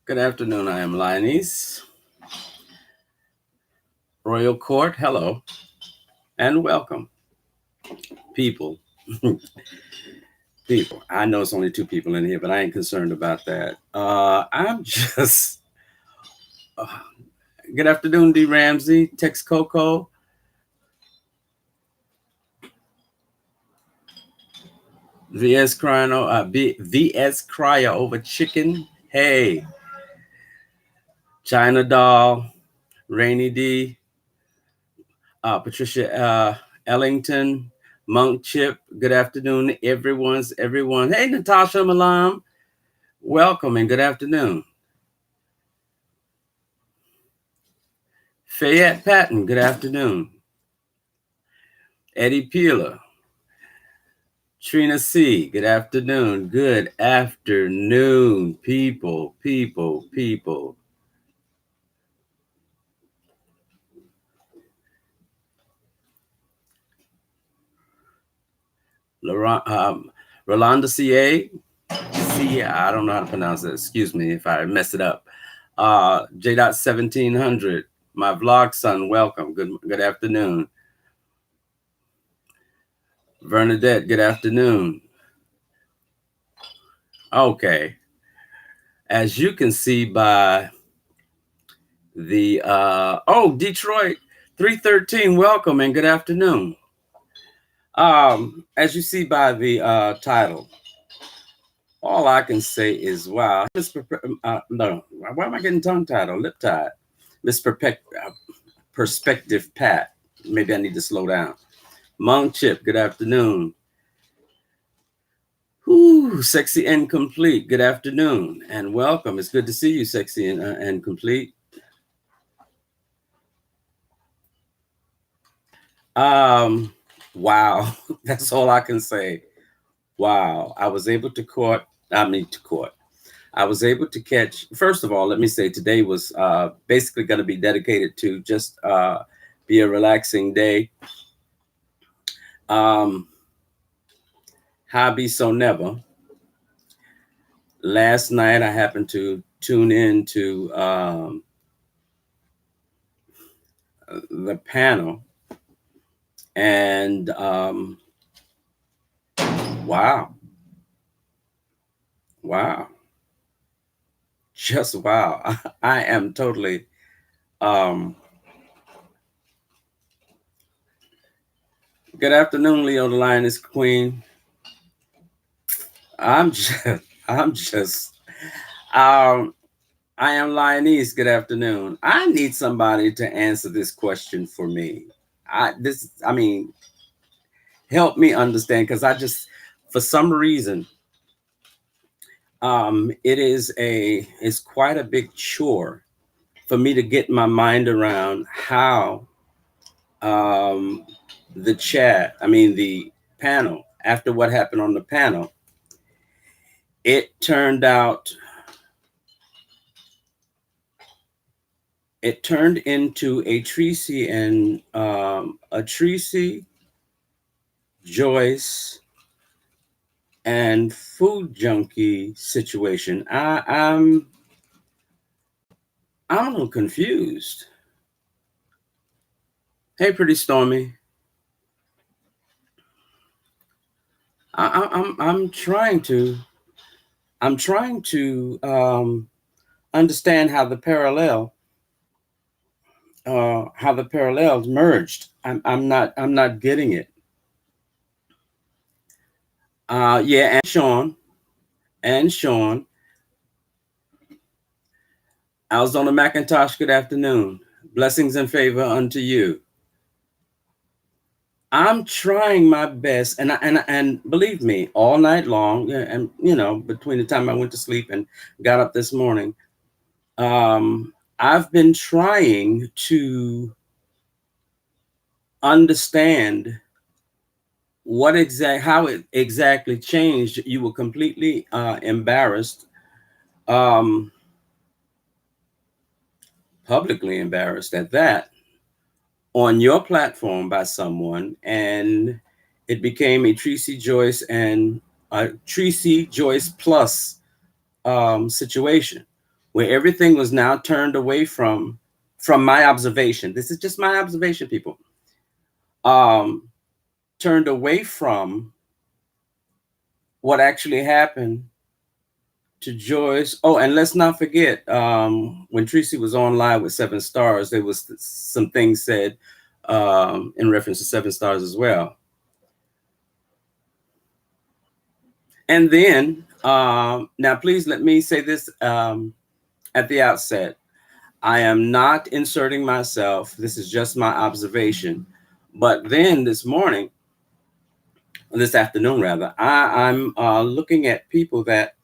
Good afternoon. I am Linus. Royal Court, hello, and welcome. People. People. I know it's only two people in here, but I ain't concerned about that. I'm just. Good afternoon, D. Ramsey, Tex Coco. VS crying, VS Cryer over chicken. Hey, China Doll, Rainy D, Patricia Ellington, Monk Chip. Good afternoon, everyone. Hey, Natasha Malam, welcome and good afternoon. Fayette Patton, good afternoon. Eddie Peeler, Trina C, good afternoon. Good afternoon, people. Rolanda CA, I don't know how to pronounce it. Excuse me if I mess it up. J. 1700, my vlog son, welcome. Good afternoon. Bernadette, good afternoon. Okay. As you can see by the Detroit 313, welcome and good afternoon. As you see by the title, all I can say is wow. No, why am I getting tongue tied or lip tied? Miss Perspective Pat. Maybe I need to slow down. Monk Chip, good afternoon. Whoo, Sexy and Complete, good afternoon and welcome. It's good to see you, Sexy and Complete. Wow, that's all I can say. Wow, I was able to I was able to catch, first of all, let me say today was basically going to be dedicated to just be a relaxing day. Hobby so never. Last night I happened to tune in to the panel and wow, just wow. I am totally good afternoon, Leo the Lioness Queen. I'm just I'm just um I am Lioness. Good afternoon. I need somebody to answer this question for me. I mean, help me understand because for some reason, it's quite a big chore for me to get my mind around how um, the panel, after what happened on the panel, it turned into a Tracy, Joyce, and food junkie situation. I'm a little confused. Hey, pretty Stormy. I'm trying to understand how the parallels merged. I'm not getting it. Yeah, and Sean, Alzona McIntosh. Good afternoon. Blessings and favor unto you. I'm trying my best, and believe me, all night long, and between the time I went to sleep and got up this morning, I've been trying to understand how it exactly changed. You were completely embarrassed, um, publicly embarrassed at that, on your platform by someone, and It became a Tracy Joyce and a Tracy Joyce plus situation where everything was now turned away from my observation. This is just my observation, people. Um, Turned away from what actually happened to Joyce. Oh, and let's not forget, when Tracy was on live with Seven Stars, there was some things said in reference to Seven Stars as well. And then, now please let me say this at the outset. I am not inserting myself. This is just my observation. But then this afternoon rather, I'm looking at people that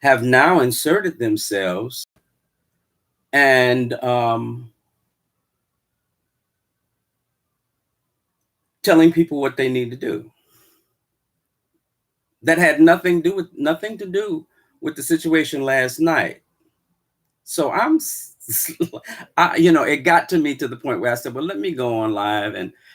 have now inserted themselves and telling people what they need to do. That had nothing to do with the situation last night. So it got to me to the point where I said, well, let me go on live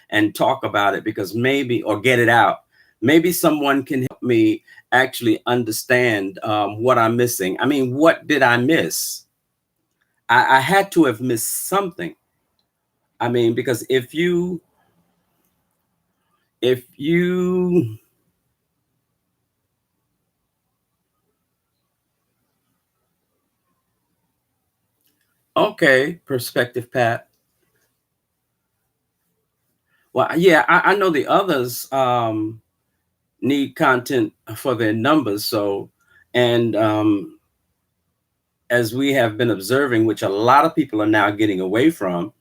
and talk about it, because maybe, or get it out. Maybe someone can help me actually understand what I'm missing. I mean, what did I miss? I had to have missed something. I mean, because if you okay, perspective, Pat. Well, yeah, I know the others need content for their numbers. So, and as we have been observing, which a lot of people are now getting away from,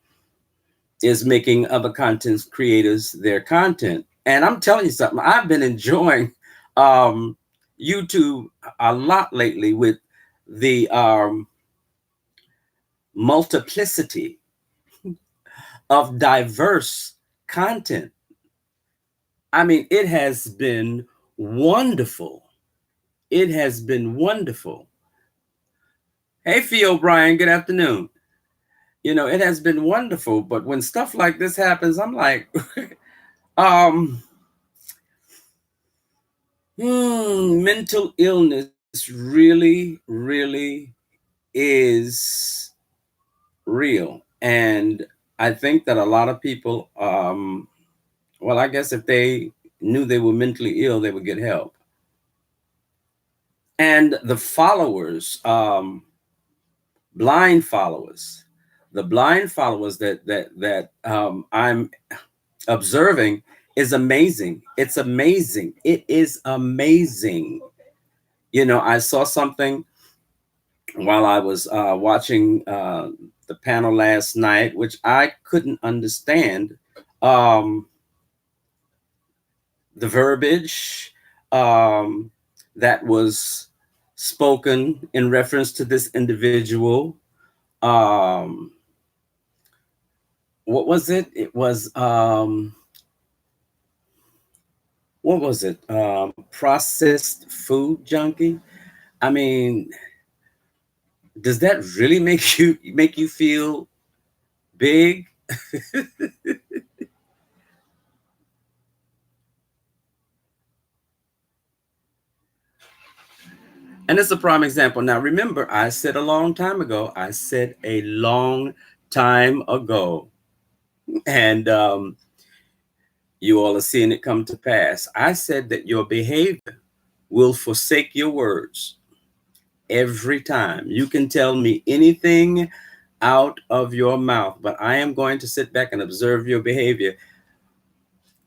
is making other content creators their content. And I'm telling you something, I've been enjoying um, YouTube a lot lately with the multiplicity of diverse content. I mean, it has been wonderful. It has been wonderful. Hey, Fee O'Brien, good afternoon. It has been wonderful, but when stuff like this happens, I'm like, um, mental illness really is real. And I think that a lot of people, well, I guess if they knew they were mentally ill, they would get help. And the followers, blind followers, the blind followers that I'm observing is amazing. It's amazing. It is amazing. I saw something while I was watching the panel last night, which I couldn't understand. Um, the verbiage um, that was spoken in reference to this individual. Um, what was it? It was what was it? Processed food junkie. I mean, does that really make you feel big? And it's a prime example. Now, remember, I said a long time ago. I said a long time ago, and you all are seeing it come to pass. I said that your behavior will forsake your words every time. You can tell me anything out of your mouth, but I am going to sit back and observe your behavior.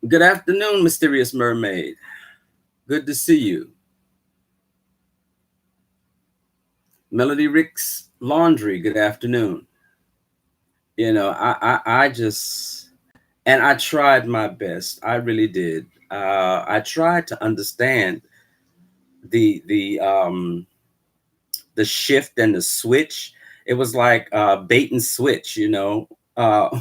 Good afternoon, Mysterious Mermaid. Good to see you. Melody Rick's Laundry, good afternoon. I just, and I tried my best. I really did. I tried to understand the shift and the switch. It was like bait and switch. uh,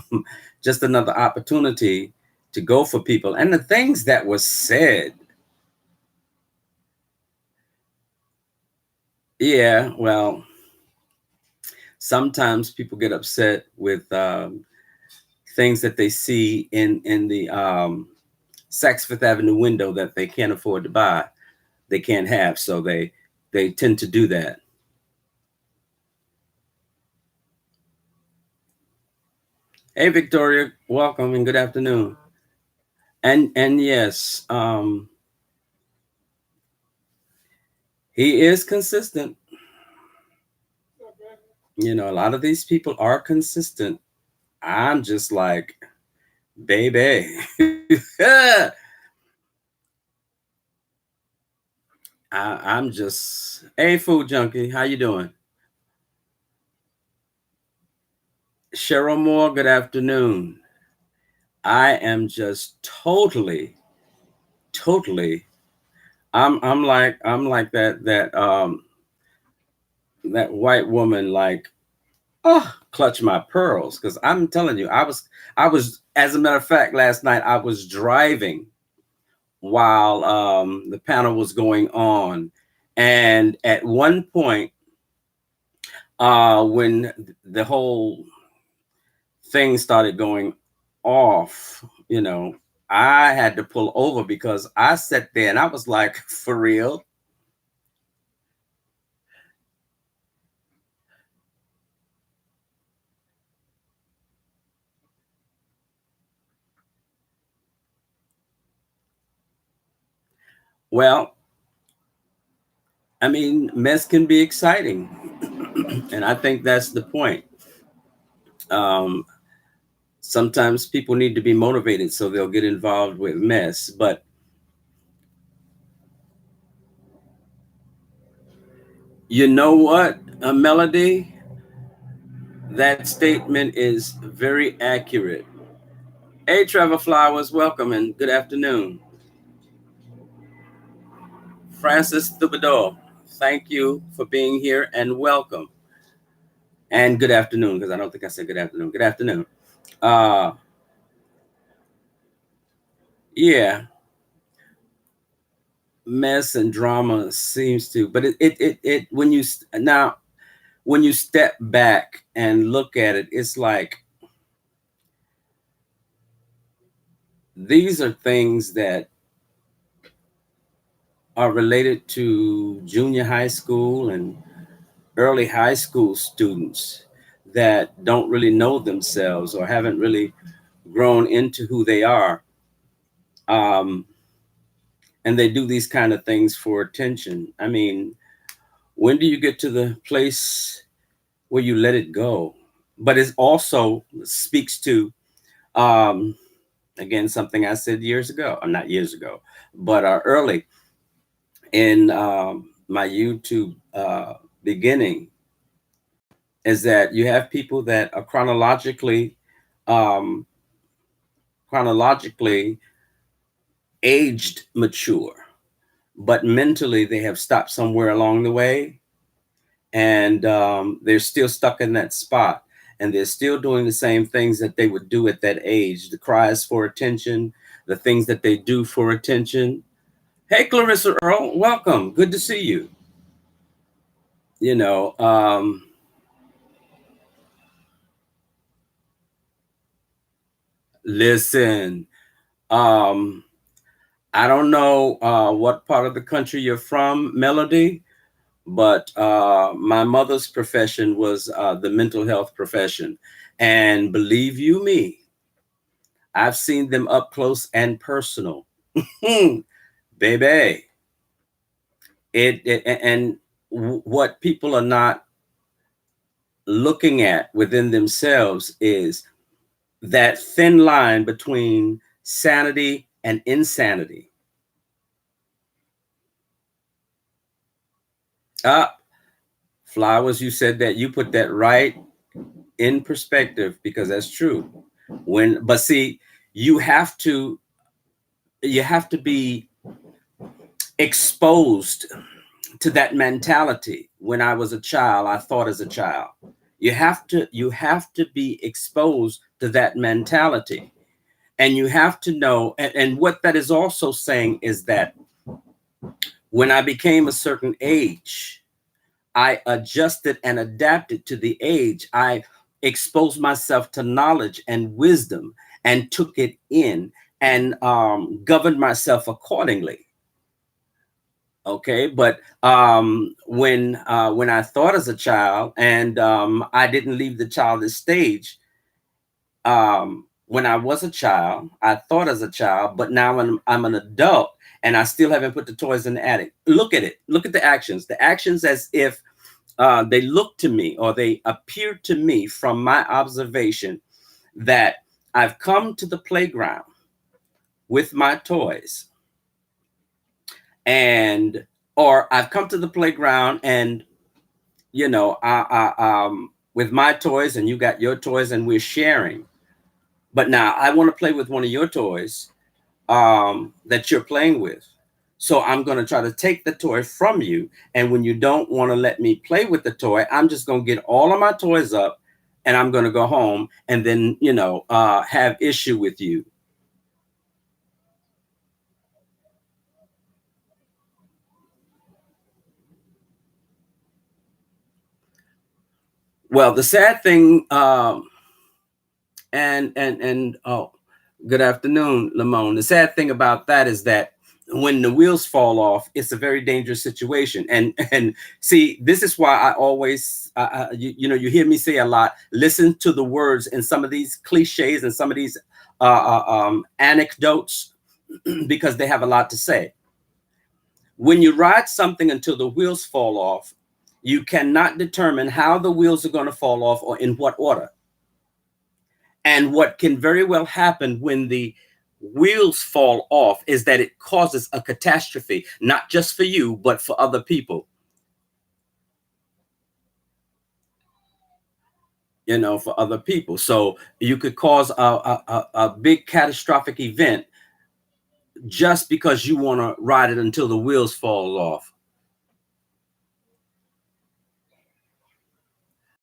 just another opportunity to go for people. And the things that were said, yeah, well, sometimes people get upset with things that they see in the Saks Fifth Avenue window that they can't afford to buy, they can't have, so they tend to do that. Hey, Victoria, welcome and good afternoon. And yes, he is consistent. You know, a lot of these people are consistent. I'm just like, baby. I'm just, hey, food junkie, how you doing? Cheryl Moore, good afternoon. I am just totally. I'm like that white woman, like, oh, clutch my pearls, because I'm telling you, I was as a matter of fact, last night I was driving while the panel was going on, and at one point, when the whole thing started going off, I had to pull over because I sat there and I was like, for real. Well, I mean, mess can be exciting. And I think that's the point. Um, Sometimes people need to be motivated so they'll get involved with mess. But you know what, a Melody? That statement is very accurate. Hey, Trevor Flowers, welcome and good afternoon. Francis Thibodeau, thank you for being here and welcome. And good afternoon, because I don't think I said good afternoon. Good afternoon. Uh, yeah, mess and drama seems to, but it when you now when you step back and look at it, it's like these are things that are related to junior high school and early high school students that don't really know themselves or haven't really grown into who they are. Um, and they do these kind of things for attention. I mean, when do you get to the place where you let it go? But it also speaks to, um, again, something I said years ago, or not years ago, but early in my YouTube beginning, is that you have people that are um, chronologically aged mature, but mentally they have stopped somewhere along the way, and they're still stuck in that spot, and they're still doing the same things that they would do at that age, the cries for attention, the things that they do for attention. Hey, Clarissa Earl, welcome. Good to see you. You know, listen, um, I don't know what part of the country you're from, Melody, but my mother's profession was the mental health profession. And believe you me, I've seen them up close and personal. Baby, and what people are not looking at within themselves is that thin line between sanity and insanity. Ah, Flowers, you said that, you put that right in perspective, because that's true. But see, you have to you have to be exposed to that mentality. When I was a child, I thought as a child. You have to be exposed to that mentality, and you have to know. And what that is also saying is that when I became a certain age, I adjusted and adapted to the age. I exposed myself to knowledge and wisdom and took it in and governed myself accordingly. Okay, but when I thought as a child, and I didn't leave the childish stage. When I was a child, I thought as a child, but now I'm an adult, and I still haven't put the toys in the attic. Look at it. Look at the actions. The actions as if they look to me, or they appear to me from my observation, that I've come to the playground with my toys, and or I've come to the playground and with my toys, and you got your toys, and we're sharing. But now I want to play with one of your toys that you're playing with. So I'm going to try to take the toy from you. And when you don't want to let me play with the toy, I'm just going to get all of my toys up, and I'm going to go home and then, have issue with you. Well, the sad thing, and oh, good afternoon, Lamone. The sad thing about that is that when the wheels fall off, it's a very dangerous situation. And see, this is why I always, you hear me say a lot. Listen to the words in some of these cliches and some of these anecdotes, because they have a lot to say. When you ride something until the wheels fall off, you cannot determine how the wheels are going to fall off or in what order. And what can very well happen when the wheels fall off is that it causes a catastrophe, not just for you, but for other people, for other people. So you could cause a big catastrophic event just because you want to ride it until the wheels fall off.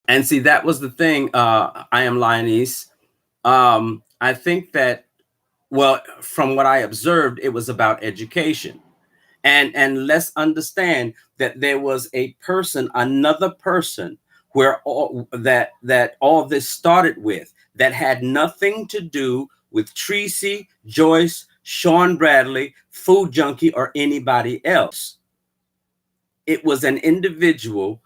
And see, that was the thing. I am Lionese. I think that, well, from what I observed, it was about education. And let's understand that there was a person, another person, where all this started with, that had nothing to do with Tracy, Joyce, Sean Bradley, Food Junkie, or anybody else. It was an individual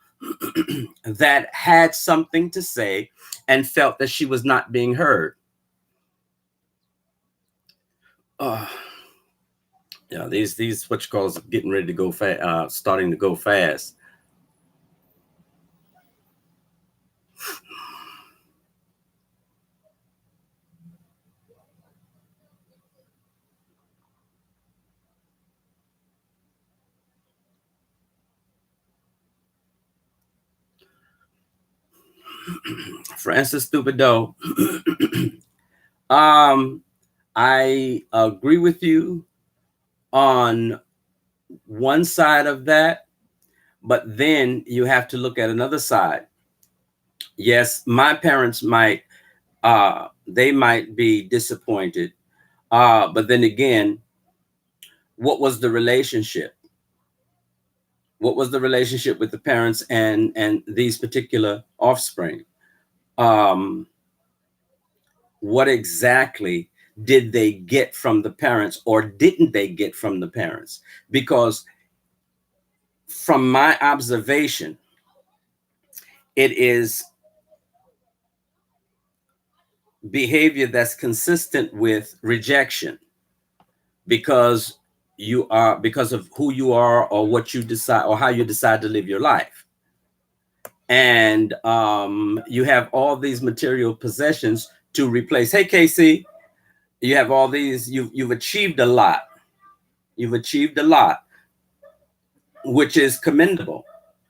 that had something to say and felt that she was not being heard. Uh, yeah, these what you call getting ready to go fast, starting to go fast. Francis Stupido. um, I agree with you on one side of that, but then you have to look at another side. Yes, my parents might they might be disappointed, but then again, what was the relationship? What was the relationship with the parents and these particular offspring? Um, what exactly did they get from the parents, or didn't they get from the parents? Because from my observation, it is behavior that's consistent with rejection, because because of who you are, or what you decide, or how you decide to live your life. And you have all these material possessions to replace. Hey, Casey, you have all these. You've achieved a lot. You've achieved a lot, which is commendable.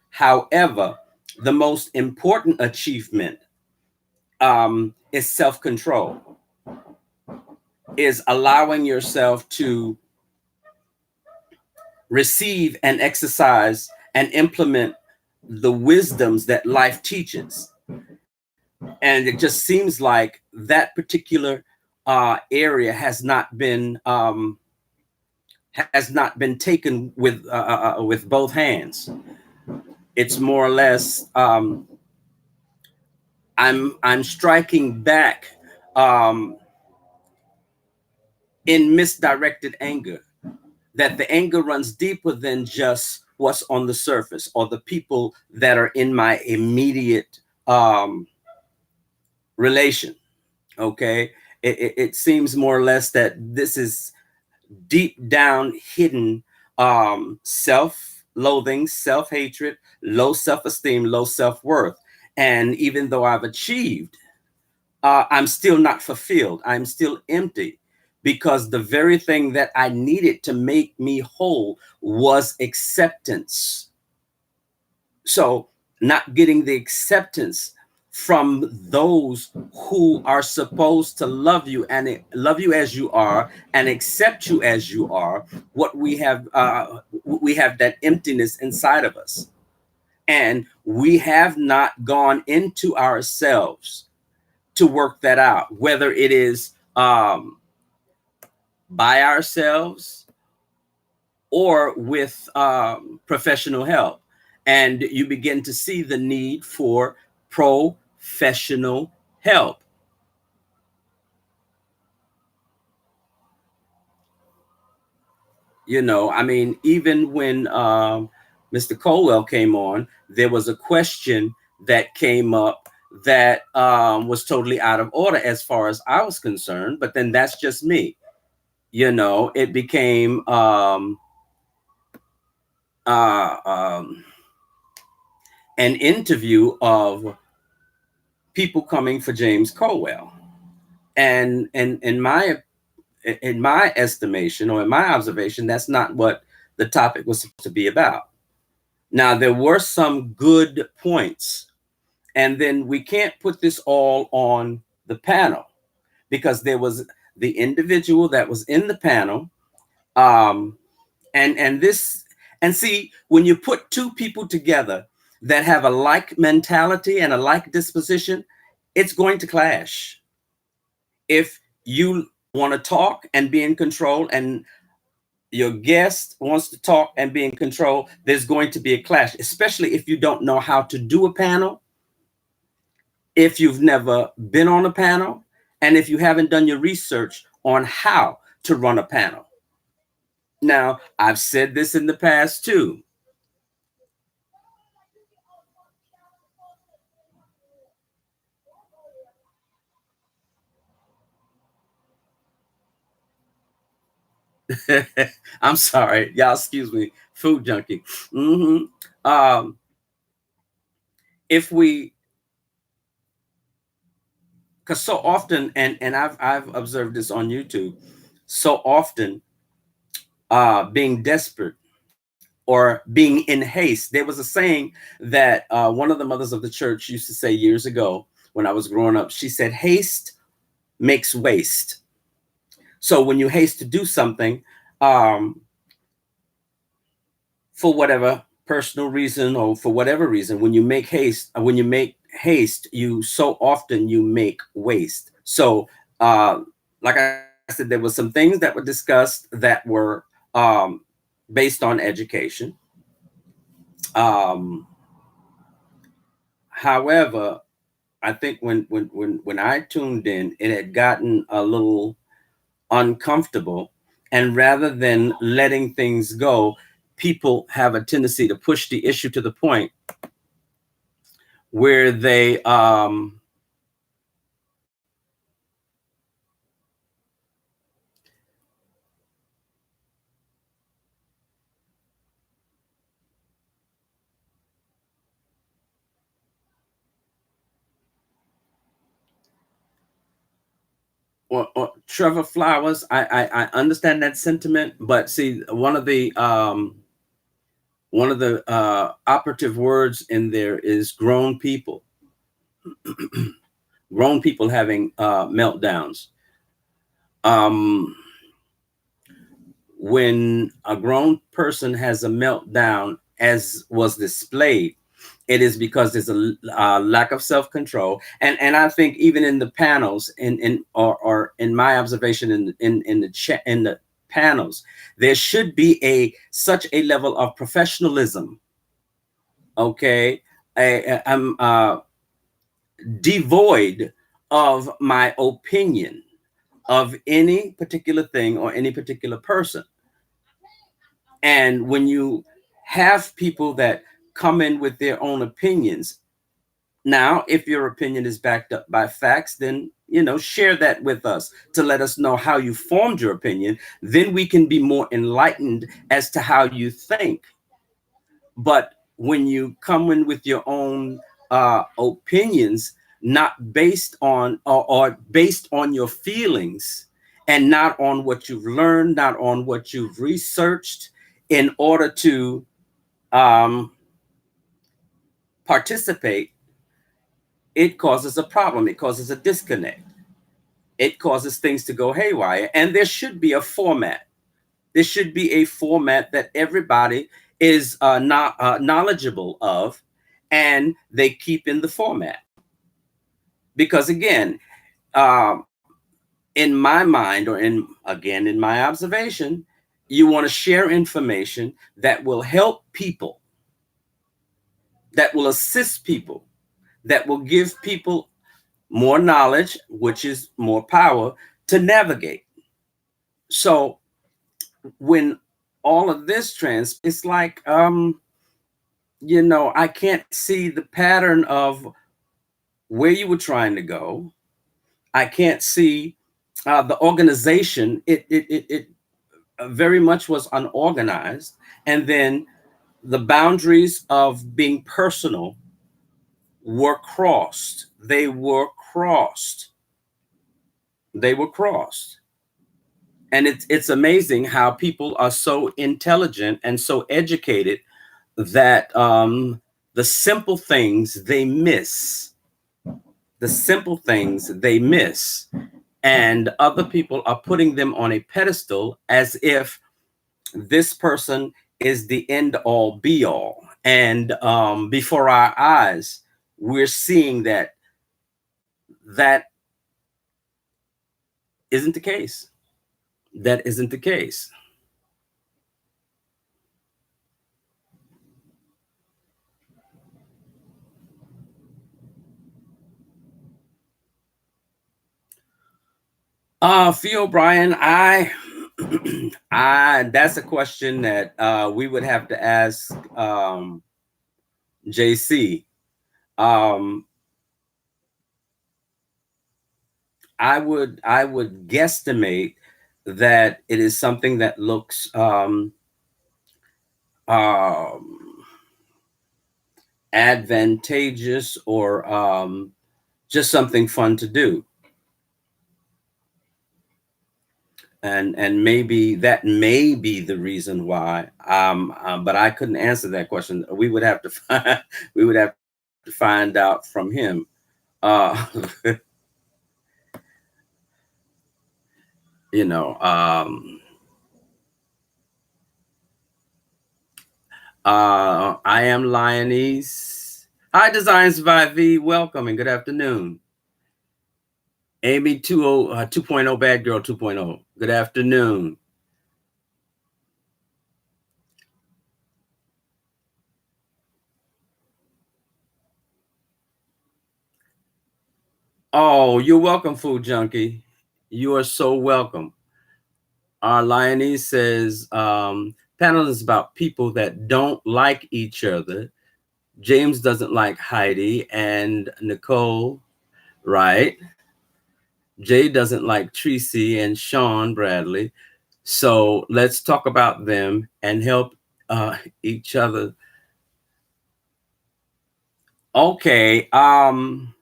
However, the most important achievement is self-control, is allowing yourself to receive and exercise and implement the wisdoms that life teaches. And it just seems like that particular area has not been taken with both hands. It's more or less I'm striking back in misdirected anger, that the anger runs deeper than just what's on the surface or the people that are in my immediate relation. Okay. It seems more or less that this is deep down hidden self loathing, self hatred, low self esteem, low self worth. And even though I've achieved, I'm still not fulfilled. I'm still empty because the very thing that I needed to make me whole was acceptance. So, not getting the acceptance from those who are supposed to love you and love you as you are and accept you as you are, what we have that emptiness inside of us, and we have not gone into ourselves to work that out, whether it is by ourselves or with professional help. And you begin to see the need for professional help. I mean, even when Mr. Colwell came on, there was a question that came up that was totally out of order as far as I was concerned. But then that's just me. It became uh, um, an interview of people coming for James Colwell, and in my estimation or in my observation, that's not what the topic was supposed to be about. Now there were some good points, and then we can't put this all on the panel because there was the individual that was in the panel, um, and this and see, when you put two people together that have a like mentality and a like disposition, it's going to clash. If you want to talk and be in control, and your guest wants to talk and be in control, there's going to be a clash, especially if you don't know how to do a panel, if you've never been on a panel, and if you haven't done your research on how to run a panel. Now, I've said this in the past too. I'm sorry, y'all. Excuse me, food junkie. hmm Um, if we, because so often, and I've observed this on YouTube, so often, being desperate or being in haste. There was a saying that one of the mothers of the church used to say years ago when I was growing up. She said, "Haste makes waste." So when you haste to do something, um, for whatever personal reason or for whatever reason, when you make haste, you so often you make waste. So like I said, there were some things that were discussed that were based on education. um, However, I think when I tuned in, it had gotten a little uncomfortable, and rather than letting things go, people have a tendency to push the issue to the point where they or Trevor Flowers. I understand that sentiment, but see, one of the operative words in there is grown people. Grown people having meltdowns. Um, when a grown person has a meltdown, as was displayed, it is because there's a lack of self-control. And I think even in the panels, or in my observation, in the panels, there should be a such a level of professionalism. Okay. I'm devoid of my opinion of any particular thing or any particular person. And when you have people that come in with their own opinions, now, if your opinion is backed up by facts, then share that with us to let us know how you formed your opinion. Then we can be more enlightened as to how you think. But when you come in with your own opinions, not based on or based on your feelings, and not on what you've learned, not on what you've researched, in order to um, participate, it causes a problem. It causes a disconnect. It causes things to go haywire. And there should be a format. There should be a format that everybody is not knowledgeable of, and they keep in the format. Because again, um, in my mind, or in my observation, you want to share information that will help people, that will assist people, that will give people more knowledge, which is more power to navigate. So when all of this it's like, I can't see the pattern of where you were trying to go. I can't see the organization. It very much was unorganized. And then the boundaries of being personal were crossed. They were crossed. And it's amazing how people are so intelligent and so educated that the simple things they miss, the simple things they miss, and other people are putting them on a pedestal as if this person is the end all be all. And before our eyes, we're seeing that that isn't the case. That isn't the case. Phil O'Brien, I that's a question that we would have to ask JC. Um, I would guesstimate that it is something that looks um, advantageous, or just something fun to do. And maybe that may be the reason why. But I couldn't answer that question. We would have to find, we would have to find out from him. Uh, you know, I am Lionese. Hi, Design Survive V. Welcome and good afternoon. Amy 2.0 Bad Girl 2.0. Good afternoon. Oh, you're welcome, Food Junkie. You are so welcome. Our Lioness says, panel is about people that don't like each other. James doesn't like Heidi and Nicole, right? Jay doesn't like Tracy and Sean Bradley. So let's talk about them and help each other. Okay. I'm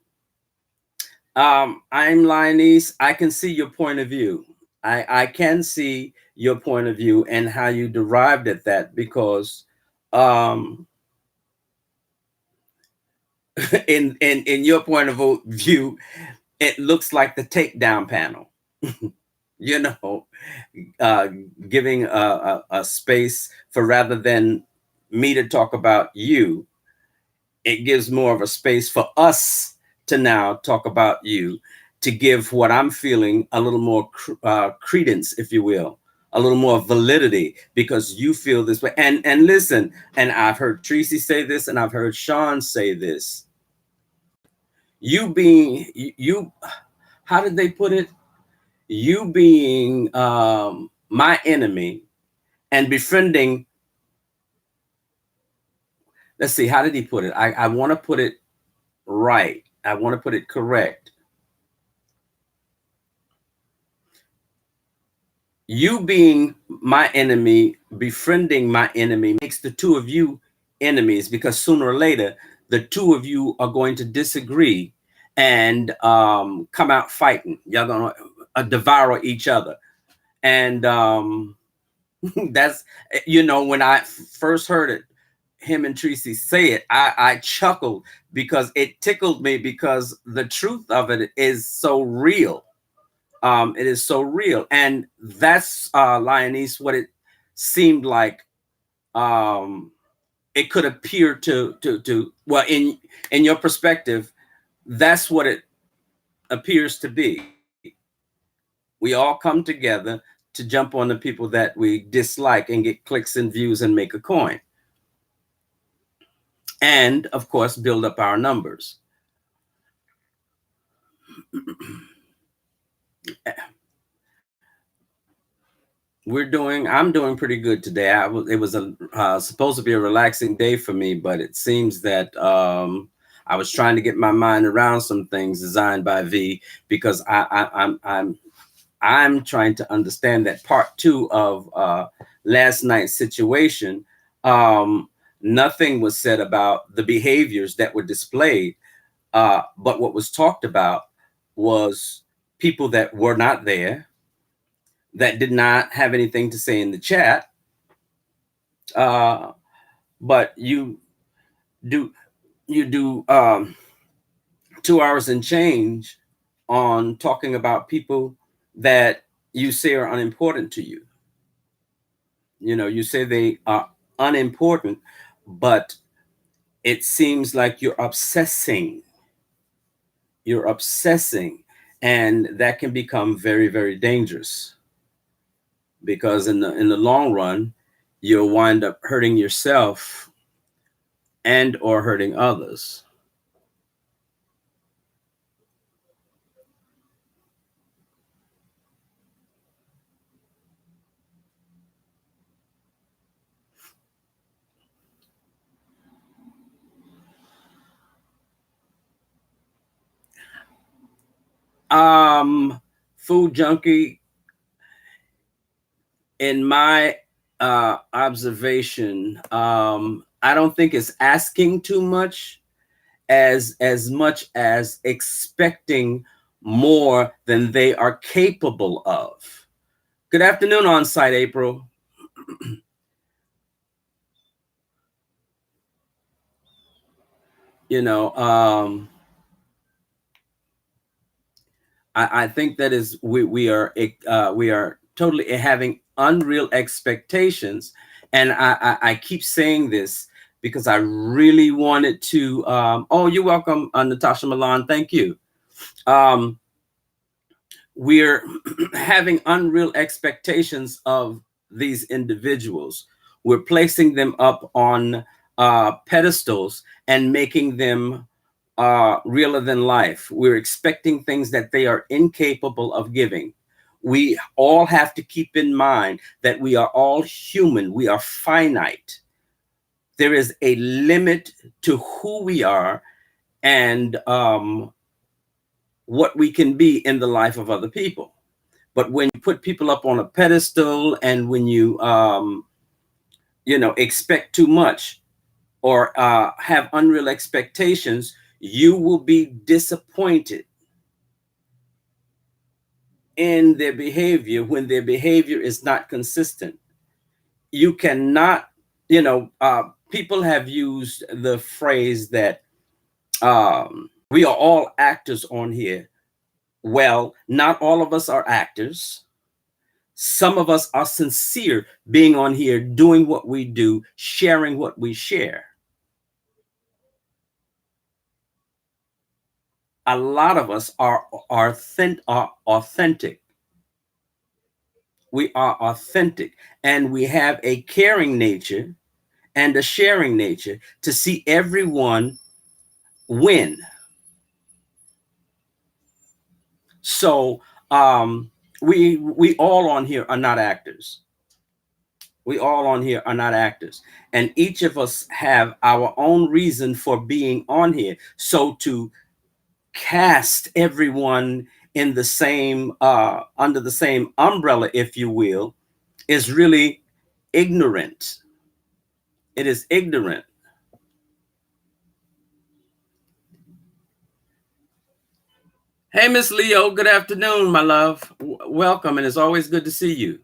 Lioness. I can see your point of view. I can see your point of view and how you derived at that, because um, in your point of view, it looks like the takedown panel. you know, uh, giving a space for, rather than me to talk about you, it gives more of a space for us to now talk about you, to give what I'm feeling a little more credence, if you will, a little more validity, because you feel this way. And listen, and I've heard Tracy say this, and I've heard Sean say this. You being you, how did they put it? you being my enemy and befriending, let's see, how did he put it? I want to put it right. I want to put it correct. You being my enemy, befriending my enemy makes the two of you enemies, because sooner or later, the two of you are going to disagree and come out fighting. Y'all gonna devour each other. And that's, when I first heard it, him and Tracy say it, I chuckled because it tickled me, because the truth of it is so real. It is so real, and that's Lioness, what it seemed like. Um, it could appear to well, in your perspective, that's what it appears to be. We all come together to jump on the people that we dislike and get clicks and views and make a coin, and of course build up our numbers. I'm doing pretty good today. It was supposed to be a relaxing day for me, but it seems that I was trying to get my mind around some things designed by V, because I'm trying to understand that part two of last night's situation. Um, Nothing was said about the behaviors that were displayed, but what was talked about was people that were not there, that did not have anything to say in the chat. Uh, but do you do 2 hours and change on talking about people that you say are unimportant to you. You say they are unimportant, but it seems like you're obsessing, and that can become very, very dangerous, because in the long run, you'll wind up hurting yourself and or hurting others. um Food junkie, in my observation, I don't think it's asking too much, as much as expecting more than they are capable of. Good afternoon, on site, April. you know um I think that is, we are totally having unreal expectations, and I keep saying this because I really wanted to. Oh, you're welcome, Natasha Milan. Thank you. Um, we're having unreal expectations of these individuals. We're placing them up on pedestals and making them realer than life. We're expecting things that they are incapable of giving. We all have to keep in mind that we are all human, we are finite. There is a limit to who we are, and what we can be in the life of other people. But when you put people up on a pedestal, and when you expect too much, or have unreal expectations, you will be disappointed in their behavior when their behavior is not consistent. You cannot, people have used the phrase that we are all actors on here. Well, not all of us are actors. Some of us are sincere being on here, doing what we do, sharing what we share. A lot of us are authentic. We are authentic, and we have a caring nature and a sharing nature to see everyone win. So We all on here are not actors. We all on here are not actors, and each of us have our own reason for being on here. So to cast everyone in the same under the same umbrella, if you will, is really ignorant. It is ignorant. Hey, Miss Leo, good afternoon, my love. Welcome, and it's always good to see you.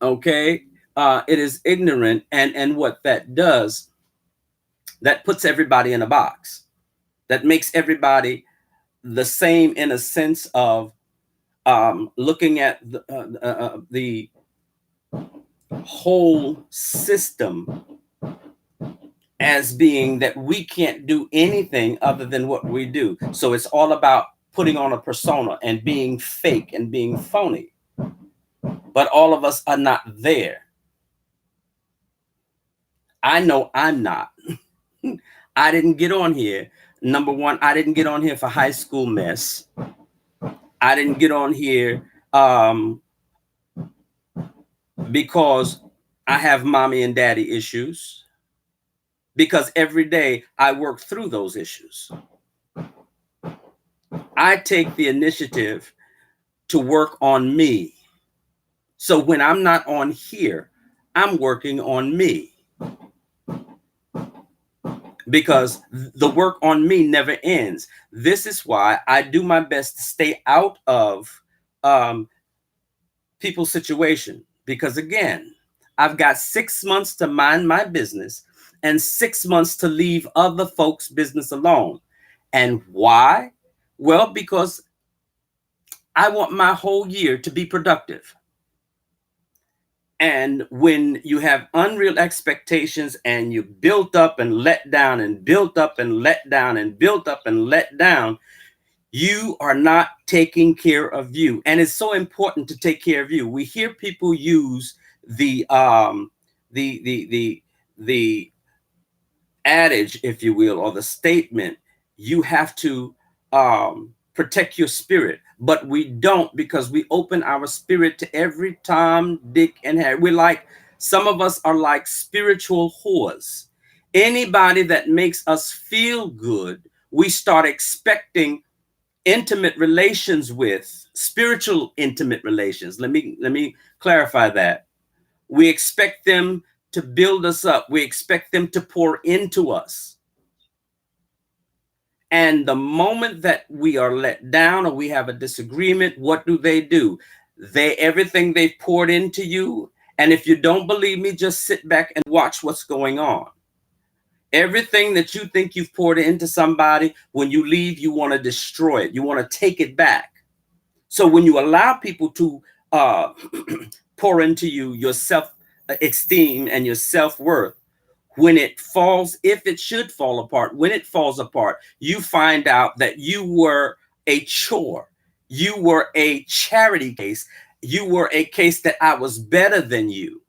Okay, it is ignorant, and what that does, that puts everybody in a box. That makes everybody the same in a sense of looking at the whole system as being that we can't do anything other than what we do. So it's all about putting on a persona and being fake and being phony. But all of us are not there. I know I'm not. I didn't get on here. Number one, I didn't get on here for high school mess. I didn't get on here because I have mommy and daddy issues. Because every day I work through those issues. I take the initiative to work on me. So when I'm not on here, I'm working on me because the work on me never ends. This is why I do my best to stay out of um, people's situation because, again, I've got 6 months to mind my business and 6 months to leave other folks' business alone. And why? Well, because I want my whole year to be productive. And when you have unreal expectations and you built up and let down and built up and let down and built up and let down, you are not taking care of you. And it's so important to take care of you. We hear people use the the the the the adage, if you will, or the statement, you have to protect your spirit. But we don't because we open our spirit to every Tom, Dick, and Harry. We're like, some of us are like spiritual whores. Anybody that makes us feel good, we start expecting intimate relations with, spiritual intimate relations. Let me clarify that. We expect them to build us up. We expect them to pour into us. And the moment that we are let down or we have a disagreement, what do? They everything they've poured into you. And if you don't believe me, just sit back and watch what's going on. Everything that you think you've poured into somebody, when you leave, you want to destroy it. You want to take it back. So when you allow people to uh, pour into you your self esteem and your self worth, when it falls, if it should fall apart, when it falls apart, you find out that you were a chore. You were a charity case. You were a case that I was better than you.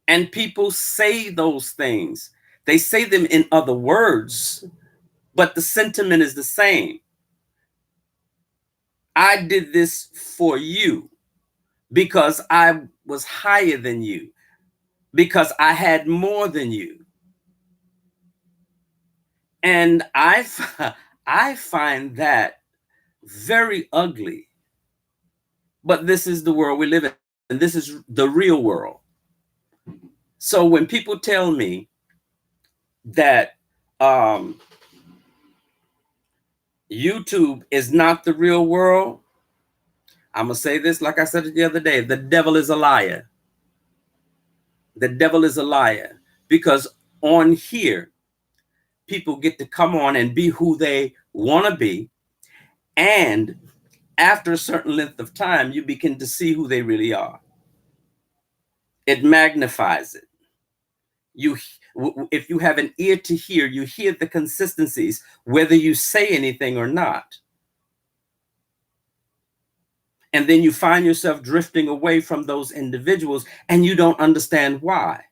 And people say those things. They say them in other words, but the sentiment is the same. I did this for you because I was higher than you, because I had more than you. And I find that very ugly. But this is the world we live in. This is the real world. So when people tell me that um, YouTube is not the real world, I'm going to say this like I said it the other day: the devil is a liar. The devil is a liar. Because on here, people get to come on and be who they want to be. And after a certain length of time, you begin to see who they really are. It magnifies it. You, if you have an ear to hear, you hear the consistencies, whether you say anything or not. And then you find yourself drifting away from those individuals and you don't understand why.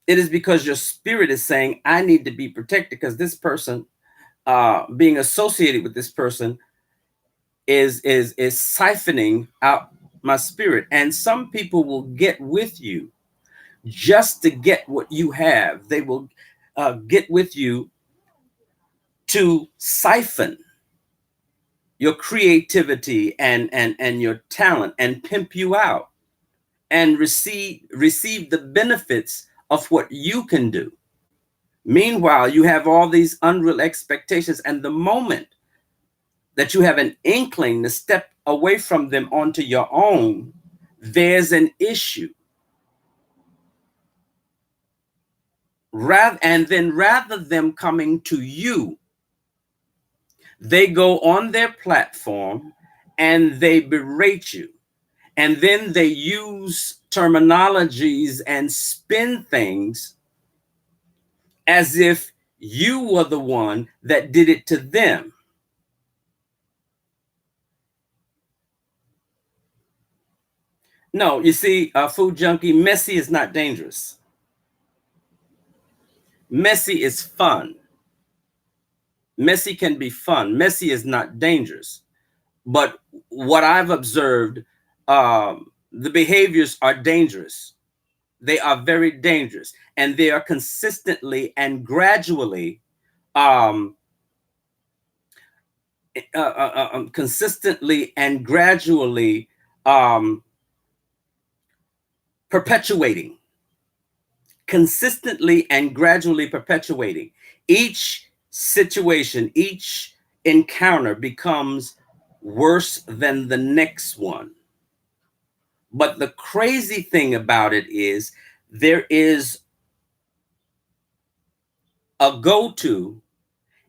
It is because your spirit is saying, I need to be protected because this person, being associated with this person, is siphoning out my spirit. And some people will get with you just to get what you have. They will get with you to siphon your creativity and your talent and pimp you out and receive the benefits of what you can do. Meanwhile, you have all these unreal expectations, and the moment that you have an inkling to step away from them onto your own, there's an issue. Rather them coming to you, they go on their platform and they berate you. And then they use terminologies and spin things as if you were the one that did it to them. No, you see, food junkie, messy is not dangerous. Messy is fun. Messy can be fun. Messy is not dangerous. But what I've observed, the behaviors are dangerous. They are very dangerous, and they are consistently and gradually, um, consistently and gradually um, perpetuating, consistently and gradually perpetuating. Each situation, each encounter becomes worse than the next one. But the crazy thing about it is there is a go to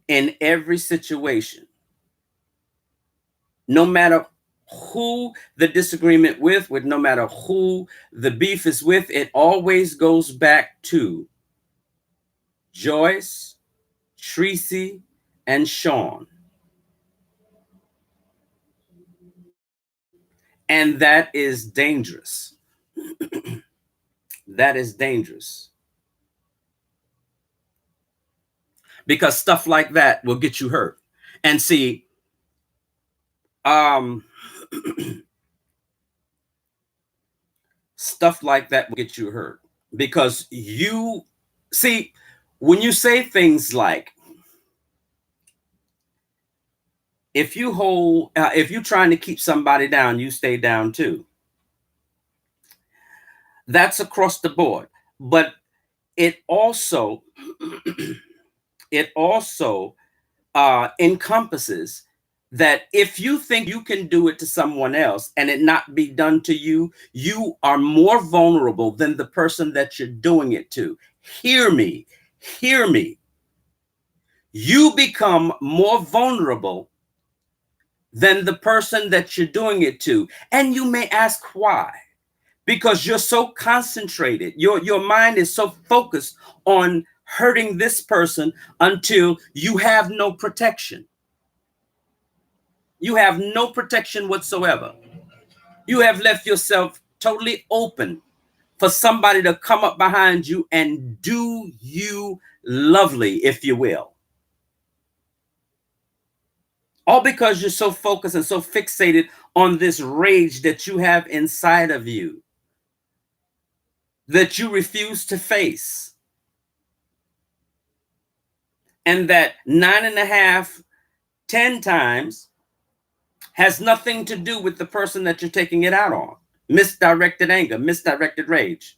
in every situation, no matter who the disagreement with no matter who the beef is with, it always goes back to Joyce, Tracy, and Sean. And that is dangerous. That is dangerous. Because stuff like that will get you hurt. And see, um, stuff like that will get you hurt. Because you see, when you say things like, if you're trying to keep somebody down, you stay down too. That's across the board. But it also, it also encompasses that if you think you can do it to someone else and it not be done to you, you are more vulnerable than the person that you're doing it to. Hear me, hear me. You become more vulnerable than the person that you're doing it to. And you may ask why. Because you're so concentrated, your mind is so focused on hurting this person until you have no protection. You have no protection whatsoever. You have left yourself totally open for somebody to come up behind you and do you lovely, if you will. All because you're so focused and so fixated on this rage that you have inside of you that you refuse to face. And that 9.5, 10 times has nothing to do with the person that you're taking it out on. Misdirected anger, misdirected rage.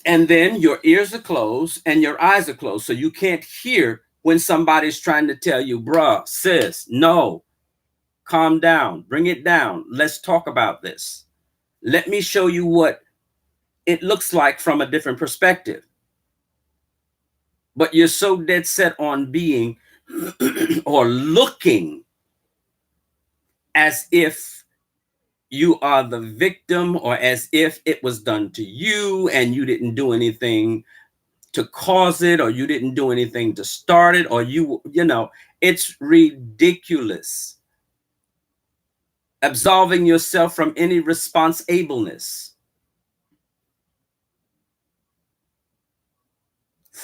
And then your ears are closed and your eyes are closed. So you can't hear when somebody's trying to tell you, bruh, sis, no, calm down, bring it down. Let's talk about this. Let me show you what it looks like from a different perspective. But you're so dead set on being or looking as if you are the victim or as if it was done to you and you didn't do anything to cause it, or you didn't do anything to start it, or it's ridiculous. Absolving yourself from any responsibleness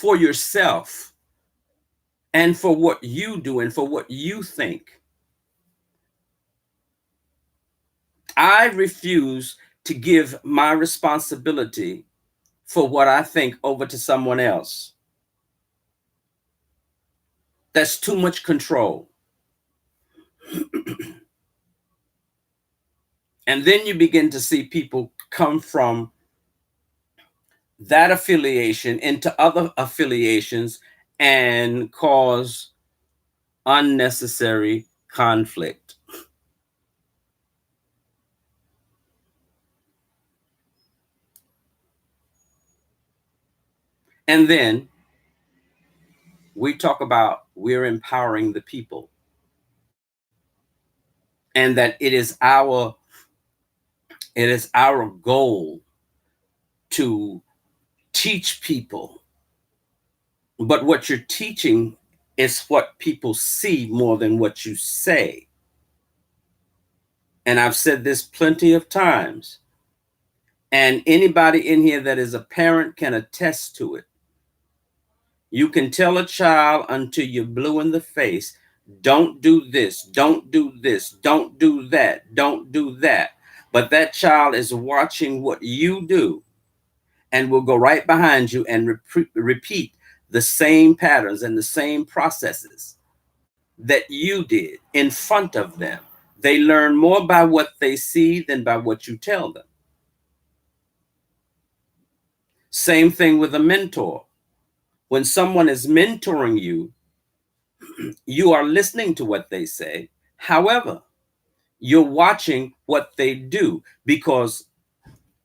for yourself. and for what you do and for what you think. I refuse to give my responsibility for what I think over to someone else. That's too much control. And then you begin to see people come from that affiliation into other affiliations and cause unnecessary conflict. And then we talk about we're empowering the people and that it is our goal to teach people, but what you're teaching is what people see more than what you say. And I've said this plenty of times, and anybody in here that is a parent can attest to it. You can tell a child until you're blue in the face, don't do this, don't do this, don't do that, don't do that. But that child is watching what you do and will go right behind you and repeat the same patterns and the same processes that you did in front of them. They learn more by what they see than by what you tell them. Same thing with a mentor. When someone is mentoring you, you are listening to what they say. However, you're watching what they do because,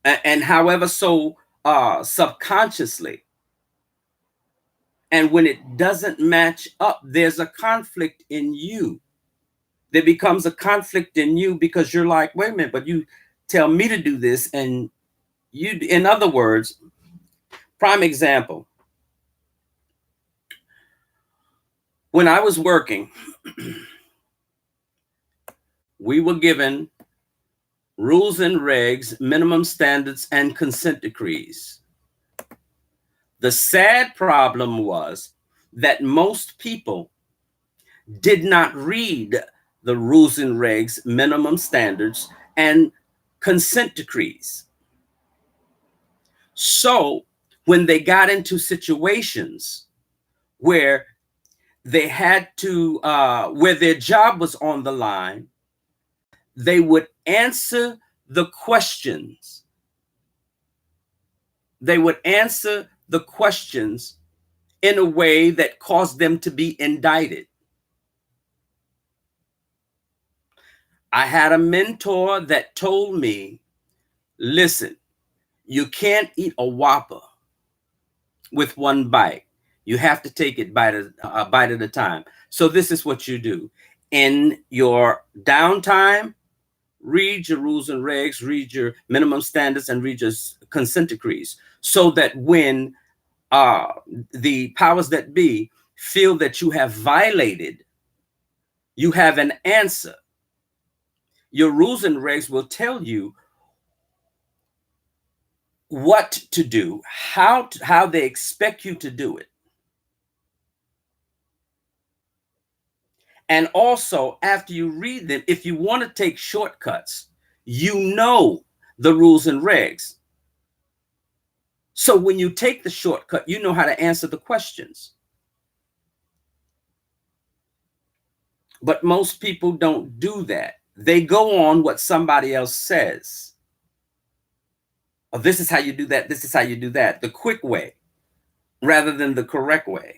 and however, so subconsciously. And when it doesn't match up, there's a conflict in you. There becomes a conflict in you because you're like, wait a minute, but you tell me to do this. And you, in other words, prime example, when I was working, we were given rules and regs, minimum standards, and consent decrees. The sad problem was that most people did not read the rules and regs, minimum standards, and consent decrees. So when they got into situations where they had to, where their job was on the line, they would answer the questions. They would answer the questions in a way that caused them to be indicted. I had a mentor that told me, listen, you can't eat a Whopper with one bite. You have to take it a bite at a time. So this is what you do. In your downtime, read your rules and regs, read your minimum standards, and read your consent decrees, so that when uh, the powers that be feel that you have violated, you have an answer. Your rules and regs will tell you what to do, how they expect you to do it. And also, after you read them, if you want to take shortcuts, you know the rules and regs. So when you take the shortcut, you know how to answer the questions. But most people don't do that. They go on what somebody else says. Oh, this is how you do that. This is how you do that. The quick way rather than the correct way.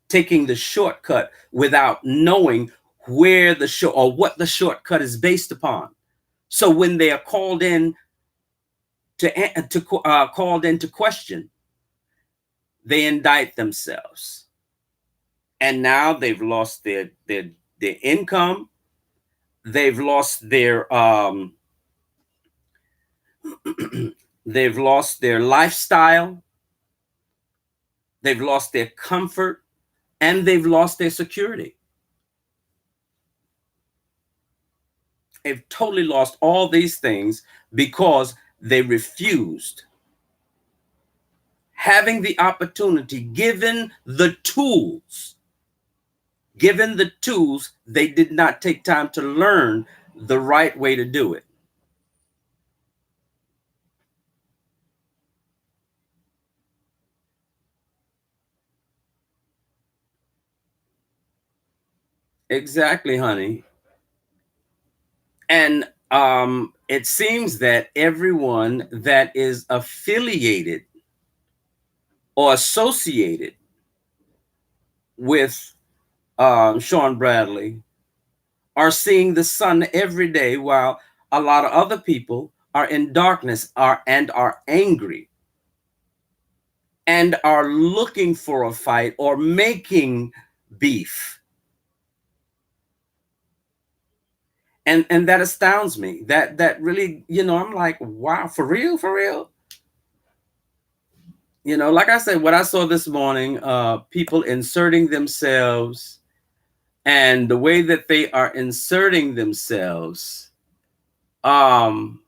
Taking the shortcut without knowing where the or what the shortcut is based upon. So when they are called in to question, they indict themselves, and now they've lost their income. They've lost their they've lost their lifestyle. They've lost their comfort, and they've lost their security. They've totally lost all these things because they refused, having the opportunity, given the tools, Given the tools, they did not take time to learn the right way to do it. Exactly, honey. And it seems that everyone that is affiliated or associated with Sean Bradley are seeing the sun every day, while a lot of other people are in darkness, are angry, and are looking for a fight or making beef. And that astounds me. That really, I'm like, wow, for real, for real. Like I said, what I saw this morning, people inserting themselves, and the way that they are inserting themselves, um,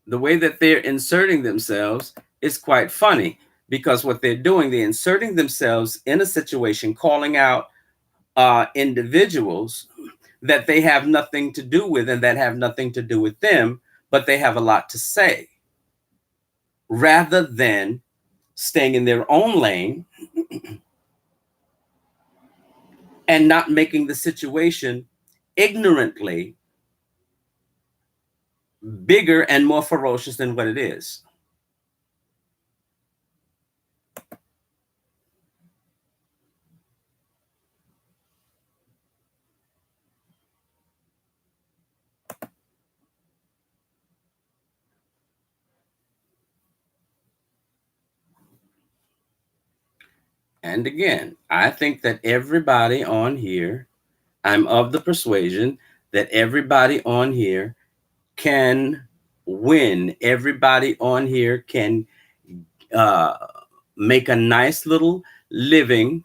the way that they're inserting themselves is quite funny, because what they're doing, they're inserting themselves in a situation, calling out individuals that they have nothing to do with and that have nothing to do with them, but they have a lot to say, rather than staying in their own lane and not making the situation ignorantly bigger and more ferocious than what it is. And again, I think that everybody on here, I'm of the persuasion that everybody on here can win. Everybody on here can uh, make a nice little living,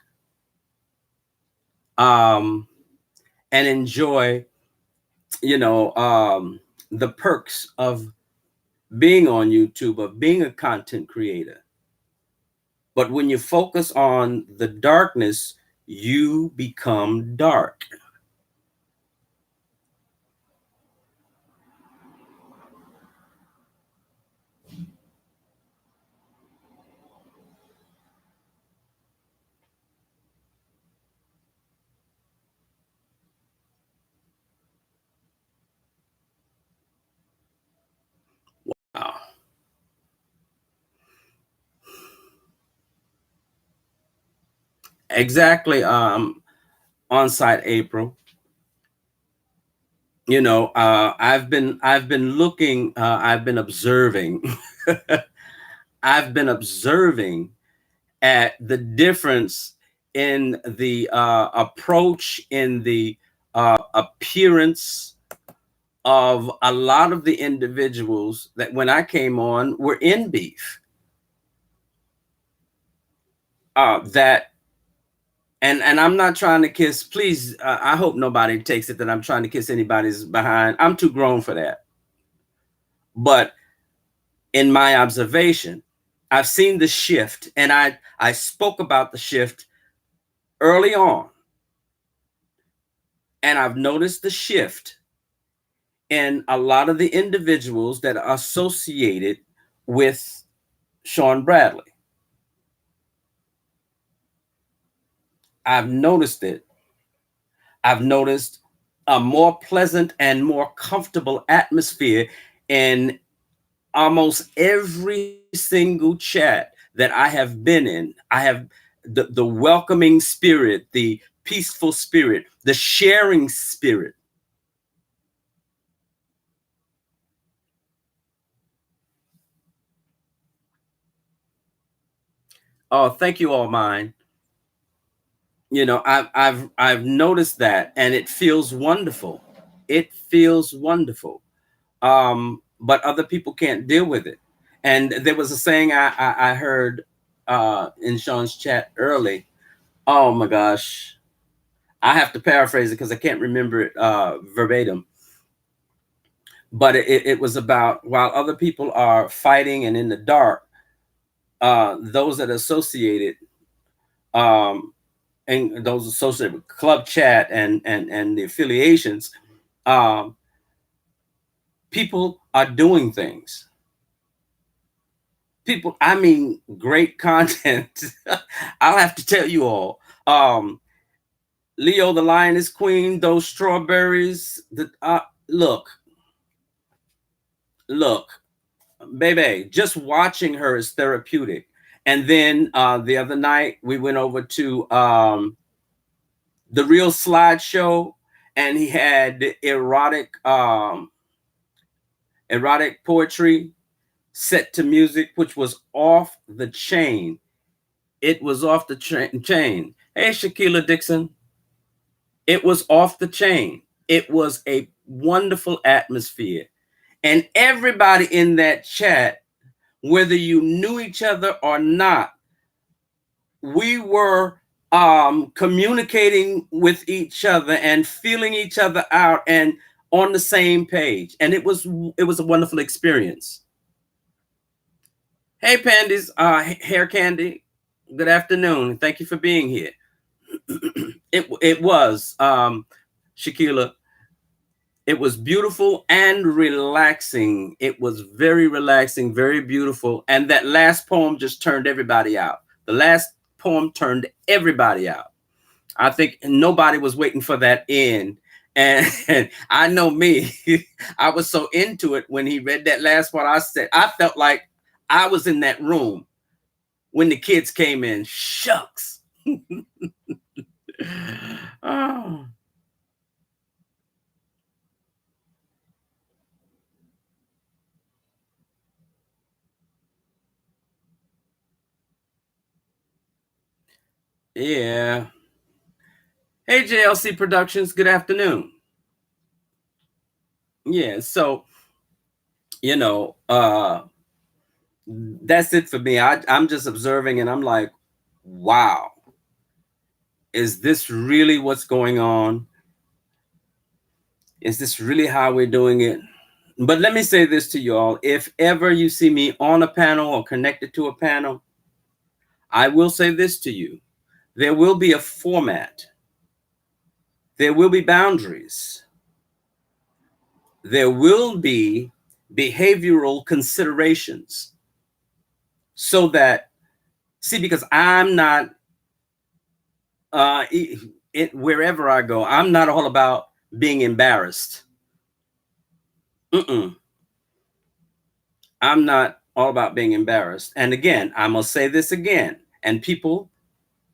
um, and enjoy, you know, um, the perks of being on YouTube, of being a content creator. But when you focus on the darkness, you become dark. Wow. Exactly. On site April. I've been looking. I've been observing. I've been observing at the difference in the approach, in the appearance of a lot of the individuals that when I came on were in beef. That and I'm not trying to kiss. Please, I hope nobody takes it that I'm trying to kiss anybody's behind. I'm too grown for that. But in my observation, I've seen the shift, and I spoke about the shift early on, and I've noticed the shift in a lot of the individuals that are associated with Sean Bradley. I've noticed it. I've noticed a more pleasant and more comfortable atmosphere in almost every single chat that I have been in. I have the welcoming spirit, the peaceful spirit, the sharing spirit. Oh, thank you, all mine. I've noticed that, and it feels wonderful. It feels wonderful. But other people can't deal with it. And there was a saying I heard in Sean's chat early. Oh my gosh, I have to paraphrase it because I can't remember it verbatim. But it was about, while other people are fighting and in the dark, those that are associated um, and those associated with club chat and the affiliations, um, people are doing things. People, I mean, great content. I'll have to tell you all. Leo the Lioness Queen, those strawberries. Look, look, baby, just watching her is therapeutic. And then the other night we went over to the Real Slideshow, and he had erotic poetry set to music, which was off the chain. It was off the chain. Hey, Shaquila Dixon, it was off the chain. It was a wonderful atmosphere. And everybody in that chat, whether you knew each other or not, we were communicating with each other and feeling each other out and on the same page. And it was a wonderful experience. Hey, Pandies, Hair Candy, good afternoon. Thank you for being here. It was Shaquila. It was beautiful and relaxing. It was very relaxing, very beautiful. And that last poem just turned everybody out. The last poem turned everybody out. I think nobody was waiting for that end. And I know me, I was so into it when he read that last part. I felt like I was in that room when the kids came in. Shucks. Oh, yeah. Hey, JLC Productions, good afternoon. Yeah, so, you know, that's it for me. I'm just observing and I'm like, wow, is this really what's going on? Is this really how we're doing it? But let me say this to you all. If ever you see me on a panel or connected to a panel, I will say this to you. There will be a format. There will be boundaries. There will be behavioral considerations so that, see, because I'm not, wherever I go, I'm not all about being embarrassed. Mm-mm. I'm not all about being embarrassed. And again, I'm going to say this again. And people,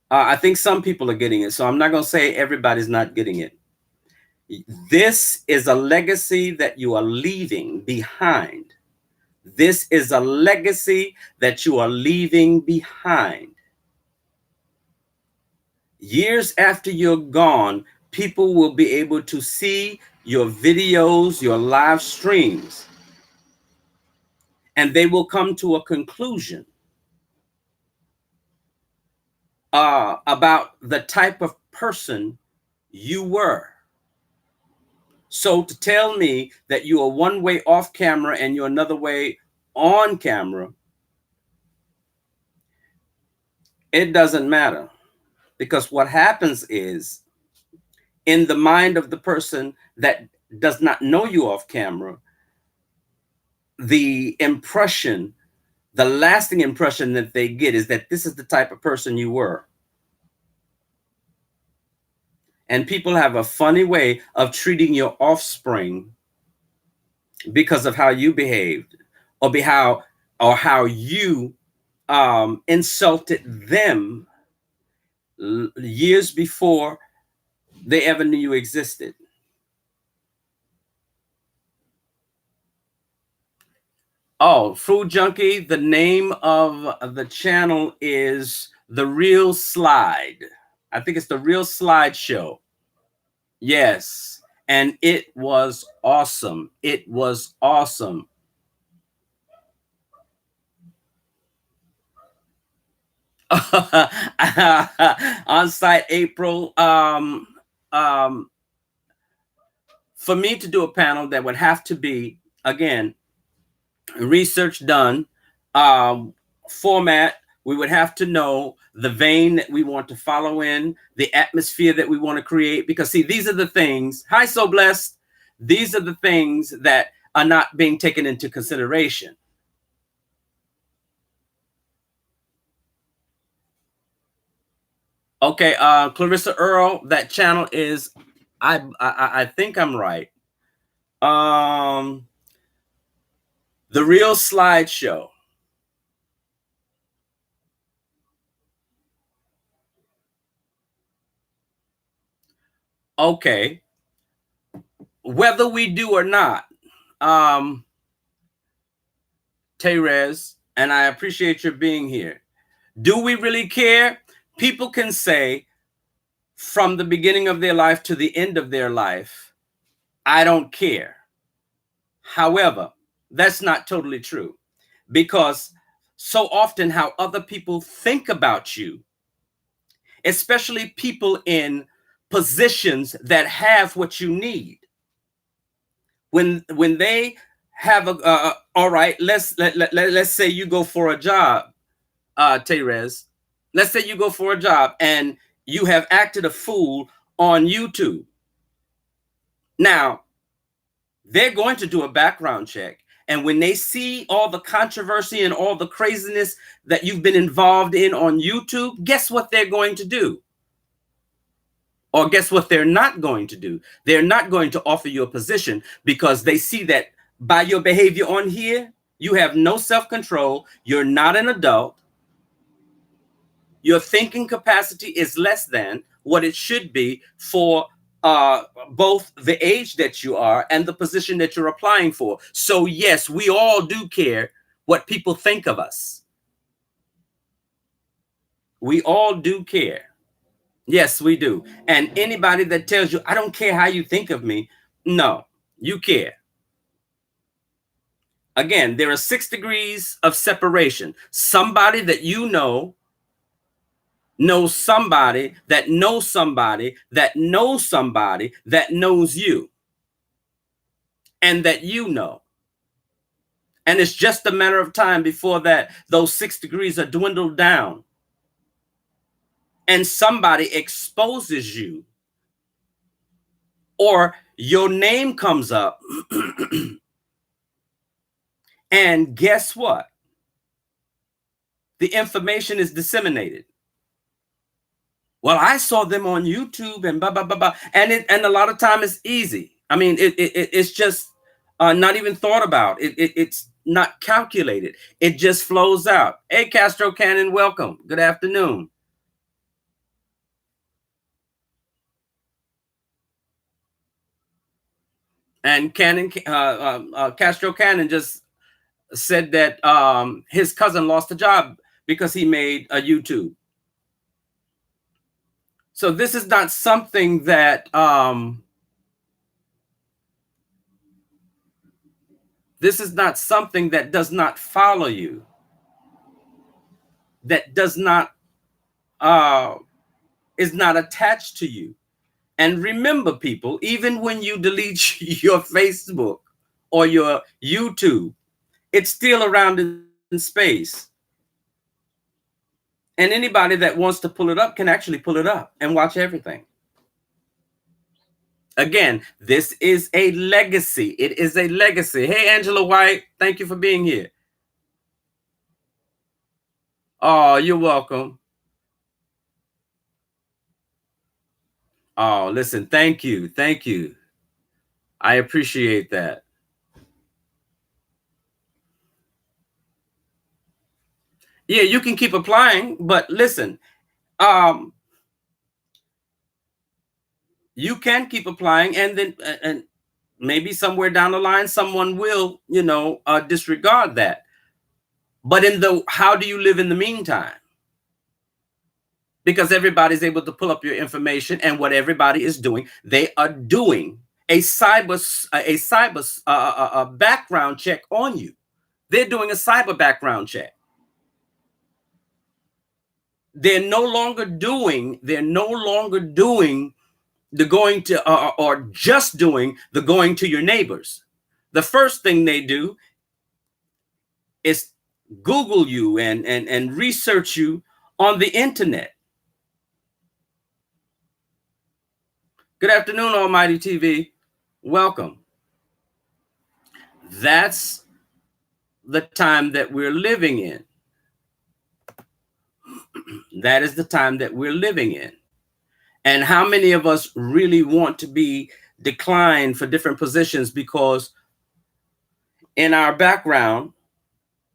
I think some people are getting it. So I'm not going to say everybody's not getting it. This is a legacy that you are leaving behind. This is a legacy that you are leaving behind. Years after you're gone, people will be able to see your videos, your live streams, and they will come to a conclusion about the type of person you were. So to tell me that you are one way off camera and you're another way on camera, it doesn't matter. Because what happens is, in the mind of the person that does not know you off camera, the impression, the lasting impression that they get is that this is the type of person you were. And people have a funny way of treating your offspring because of how you behaved or how you insulted them years before they ever knew you existed. Oh, Food Junkie, the name of the channel is The Real Slide. I think it's The Real Slide Show. Yes. And it was awesome. It was awesome. On site April. For me to do a panel, that would have to be, again, research done, format, We would have to know the vein that we want to follow in, the atmosphere that we want to create. Because, see, these are the things, hi, so blessed. These are the things that are not being taken into consideration. Okay, Clarissa Earl, that channel is, I think I'm right. Um, the Real Slideshow. Okay, whether we do or not, um, Terez, and I appreciate your being here. Do we really care? People can say from the beginning of their life to the end of their life, I don't care. However, that's not totally true, because so often how other people think about you, especially people in positions that have what you need, when they have a all right, let's say you go for a job, Terez. Let's say you go for a job and you have acted a fool on YouTube. Now, they're going to do a background check. And when they see all the controversy and all the craziness that you've been involved in on YouTube, guess what they're going to do? Or guess what they're not going to do? They're not going to offer you a position, because they see that by your behavior on here, you have no self-control. You're not an adult. Your thinking capacity is less than what it should be for both the age that you are and the position that you're applying for. So yes, we all do care what people think of us. We all do care. Yes, we do. And anybody that tells you, I don't care how you think of me, no, you care. Again, there are 6 degrees of separation. Somebody that you knows somebody that knows somebody that knows somebody that knows you, and that you know. And it's just a matter of time before that those 6 degrees are dwindled down and somebody exposes you, or your name comes up. And guess what? The information is disseminated. Well, I saw them on YouTube and blah blah blah blah, and a lot of time it's easy. I mean, it's just not even thought about. It's not calculated. It just flows out. Hey, Castro Cannon, welcome. Good afternoon. And Castro Cannon just said that his cousin lost a job because he made a YouTube. So this is not something that does not follow you, that does not is not attached to you. And remember, people, even when you delete your Facebook or your YouTube, it's still around in space. And anybody that wants to pull it up can actually pull it up and watch everything. Again, this is a legacy. It is a legacy. Hey, Angela White, thank you for being here. Oh, you're welcome. Oh, listen, thank you. Thank you. I appreciate that. Yeah, you can keep applying, but listen, you can keep applying, and then and maybe somewhere down the line someone will, disregard that. But how do you live in the meantime? Because everybody's able to pull up your information, and what everybody is doing, they are doing a cyber background check on you. They're doing a cyber background check. They're no longer doing the going to or just doing the going to your neighbors. The first thing they do is Google you and research you on the internet. Good afternoon, Almighty TV. Welcome. That's the time that we're living in. That is the time that we're living in. And how many of us really want to be declined for different positions because in our background,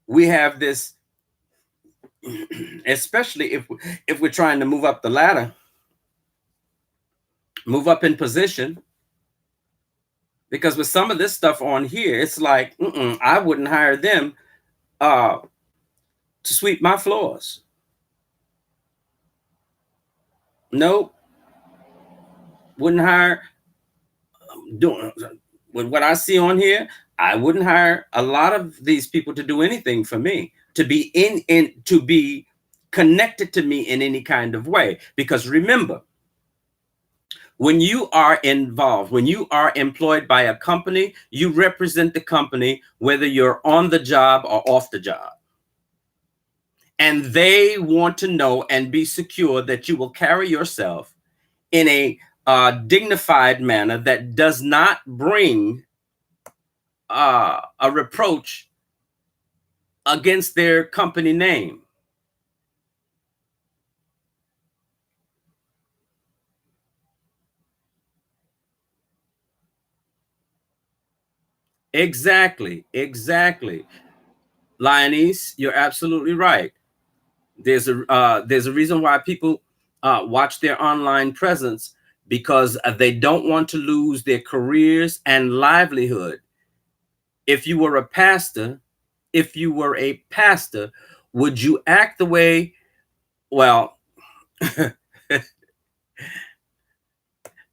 we have this, especially if we're trying to move up the ladder, move up in position, because with some of this stuff on here, it's like, I wouldn't hire them uh, to sweep my floors. Nope, wouldn't hire. Doing with what I see on here, I wouldn't hire a lot of these people to do anything for me, to be in to be connected to me in any kind of way. Because remember, when you are involved, when you are employed by a company, you represent the company, whether you're on the job or off the job. And they want to know and be secure that you will carry yourself in a dignified manner that does not bring a reproach against their company name. Exactly. Lioness, you're absolutely right. There's a reason why people watch their online presence, because they don't want to lose their careers and livelihood. If you were a pastor, if you were a pastor, would you act the way? Well,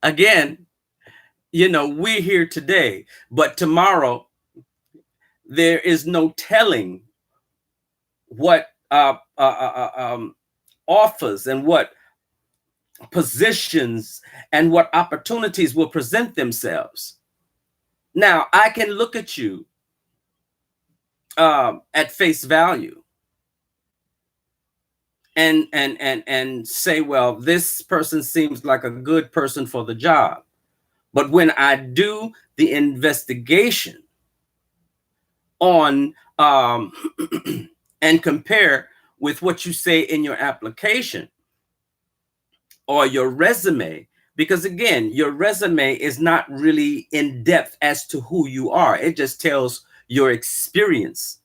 again, we're here today, but tomorrow there is no telling what offers and what positions and what opportunities will present themselves. Now, I can look at you at face value and say, well, this person seems like a good person for the job. But when I do the investigation on and compare with what you say in your application or your resume, because again, your resume is not really in depth as to who you are. It just tells your experience.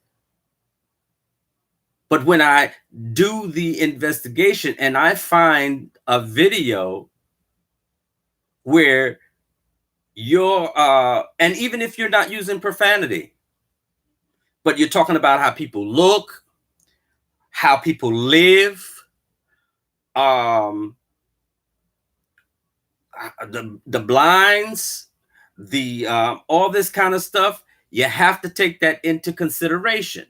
But when I do the investigation and I find a video where you're, and even if you're not using profanity, but you're talking about how people look, how people live, um, the blinds, the all this kind of stuff, you have to take that into consideration.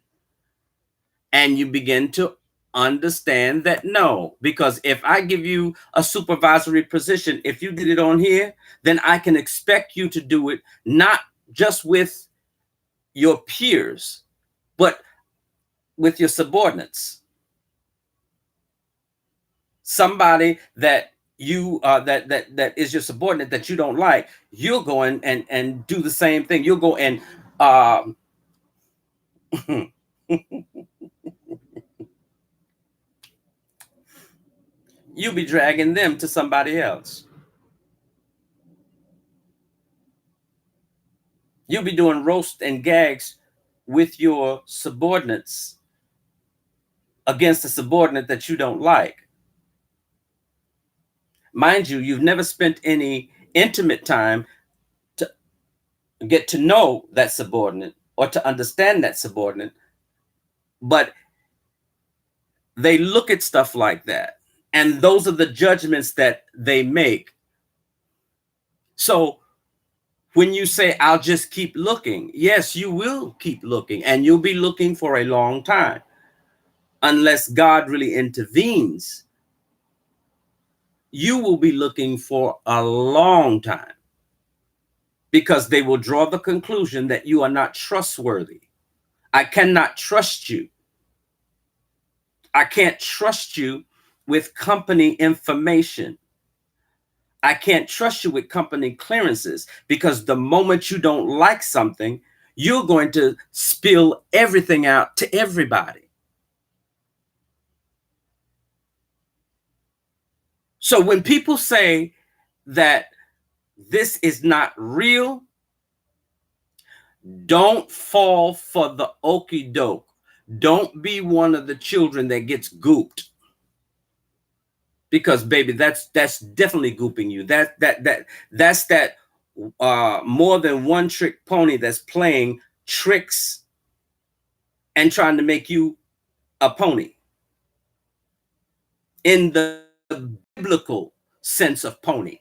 And you begin to understand that no, because if I give you a supervisory position, if you did it on here, then I can expect you to do it not just with your peers, but with your subordinates. Somebody that you that is your subordinate that you don't like, you'll go in and do the same thing. You'll go and you'll be dragging them to somebody else. You'll be doing roast and gags with your subordinates against a subordinate that you don't like. Mind you, you've never spent any intimate time to get to know that subordinate or to understand that subordinate, but they look at stuff like that. And those are the judgments that they make. So when you say, I'll just keep looking, yes, you will keep looking, and you'll be looking for a long time. Unless God really intervenes, you will be looking for a long time, because they will draw the conclusion that you are not trustworthy. I cannot trust you. I can't trust you with company information. I can't trust you with company clearances, because the moment you don't like something, you're going to spill everything out to everybody. So when people say that this is not real, don't fall for the okey doke. Don't be one of the children that gets gooped, because baby, that's definitely gooping you. That's that more than one trick pony that's playing tricks and trying to make you a pony in the biblical sense of pony.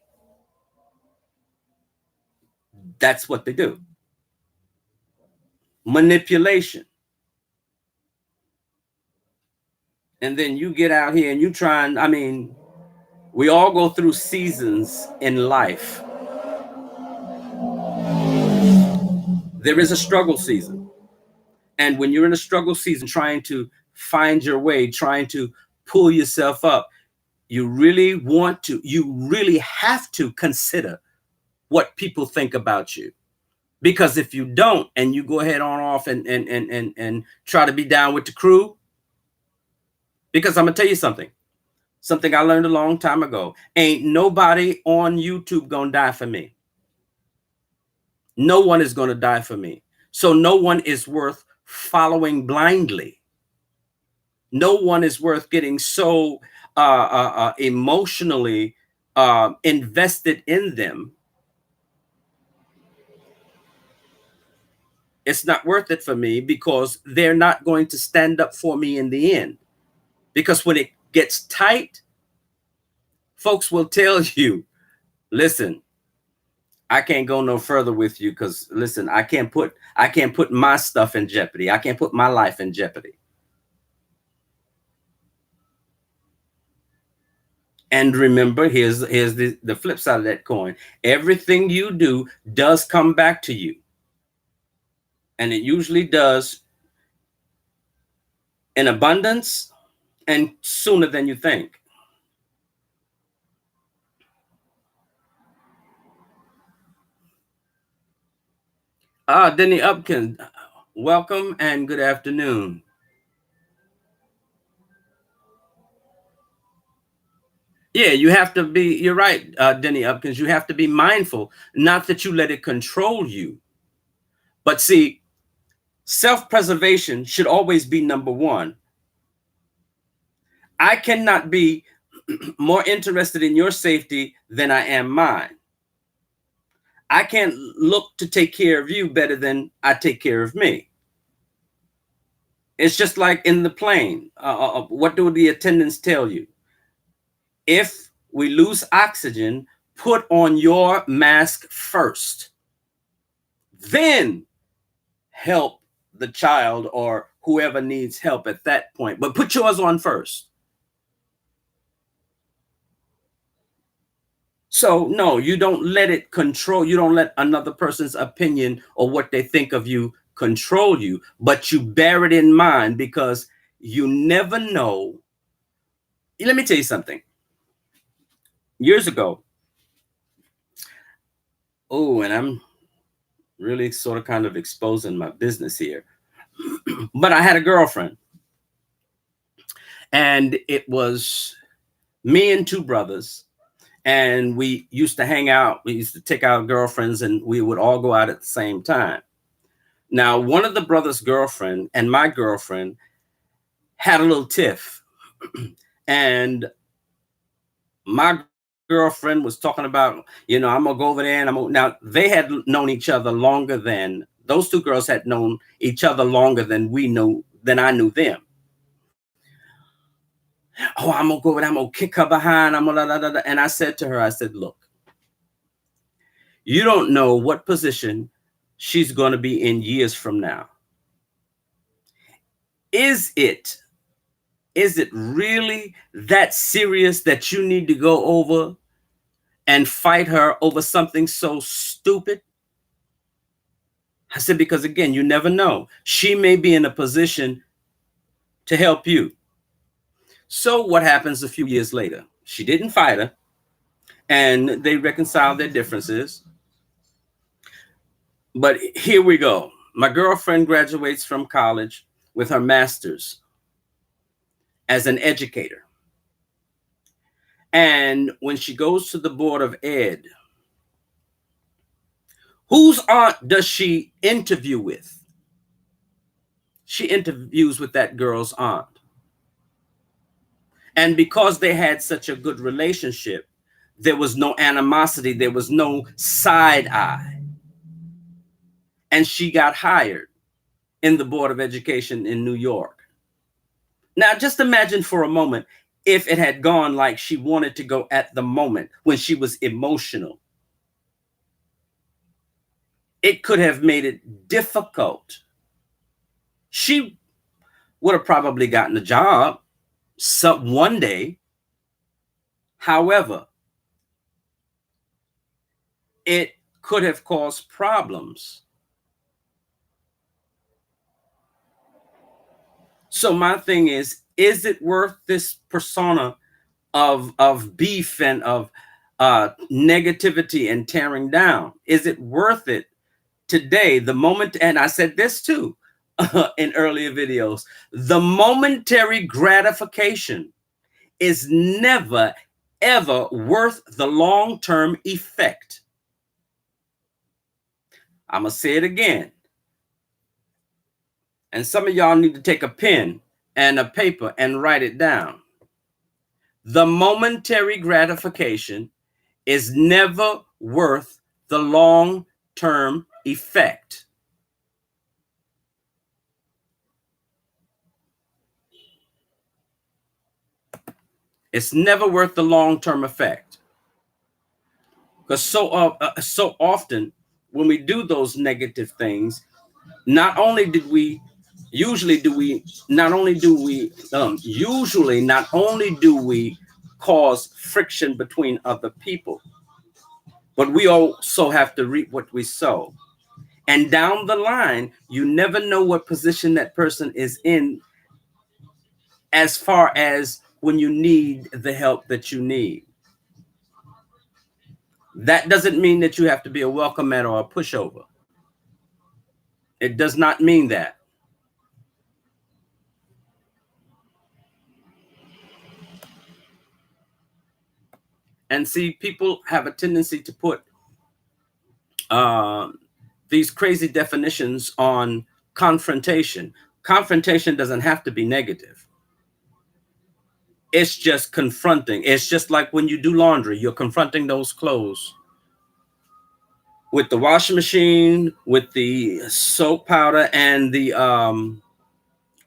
That's what they do. Manipulation. And then you get out here and you try and, I mean, we all go through seasons in life. There is a struggle season. And when you're in a struggle season, trying to find your way, trying to pull yourself up, you really have to consider what people think about you. Because if you don't, and you go ahead on off and try to be down with the crew, because I'm gonna tell you something I learned a long time ago. Ain't nobody on YouTube gonna die for me. No one is gonna die for me. So no one is worth following blindly. No one is worth getting so emotionally invested in them. It's not worth it for me, because they're not going to stand up for me in the end. Because when it gets tight, folks will tell you, listen, I can't go no further with you, because listen, I can't put my stuff in jeopardy. I can't put my life in jeopardy. And remember, here's the flip side of that coin. Everything you do does come back to you. And it usually does in abundance and sooner than you think. Denny Upkin, welcome and good afternoon. Yeah, you have to be, you're right, Denny Upkins, you have to be mindful, not that you let it control you. But see, self-preservation should always be number one. I cannot be more interested in your safety than I am mine. I can't look to take care of you better than I take care of me. It's just like in the plane. What do the attendants tell you? If we lose oxygen, put on your mask first. Then help the child or whoever needs help at that point. But put yours on first. So, no, you don't let it control. You don't let another person's opinion or what they think of you control you, but you bear it in mind, because you never know. Let me tell you something. Years ago, oh, and I'm really sort of kind of exposing my business here, but I had a girlfriend, and it was me and two brothers, and we used to hang out. We used to take our girlfriends, and we would all go out at the same time. Now, one of the brothers' girlfriend and my girlfriend had a little tiff, and my girlfriend was talking about, I'm gonna go over there, and now they had known each other longer than those two girls had known each other longer than I knew them. Oh, I'm gonna go over there, I'm gonna kick her behind, I'm gonna, and I said to her, I said, look, you don't know what position she's gonna be in years from now. Is it really that serious that you need to go over and fight her over something so stupid? I said, because again, you never know. She may be in a position to help you. So what happens a few years later? She didn't fight her, and they reconciled their differences. But here we go. My girlfriend graduates from college with her master's as an educator. And when she goes to the board of ed, whose aunt does she interview with? She interviews with that girl's aunt. And because they had such a good relationship, there was no animosity, there was no side eye. And she got hired in the Board of Education in New York. Now, just imagine for a moment if it had gone like she wanted to go at the moment when she was emotional. It could have made it difficult. She would have probably gotten a job one day. However, it could have caused problems. So my thing is it worth this persona of beef and of negativity and tearing down? Is it worth it today? The moment, and I said this too in earlier videos, the momentary gratification is never, ever worth the long-term effect. I'm going to say it again. And some of y'all need to take a pen and a paper and write it down. The momentary gratification is never worth the long-term effect. It's never worth the long-term effect. Because so often when we do those negative things, not only do we cause friction between other people, but we also have to reap what we sow. And down the line, you never know what position that person is in as far as when you need the help that you need. That doesn't mean that you have to be a welcome mat or a pushover. It does not mean that. And see, people have a tendency to put these crazy definitions on confrontation. Confrontation doesn't have to be negative. It's just confronting. It's just like when you do laundry, you're confronting those clothes with the washing machine, with the soap powder, and the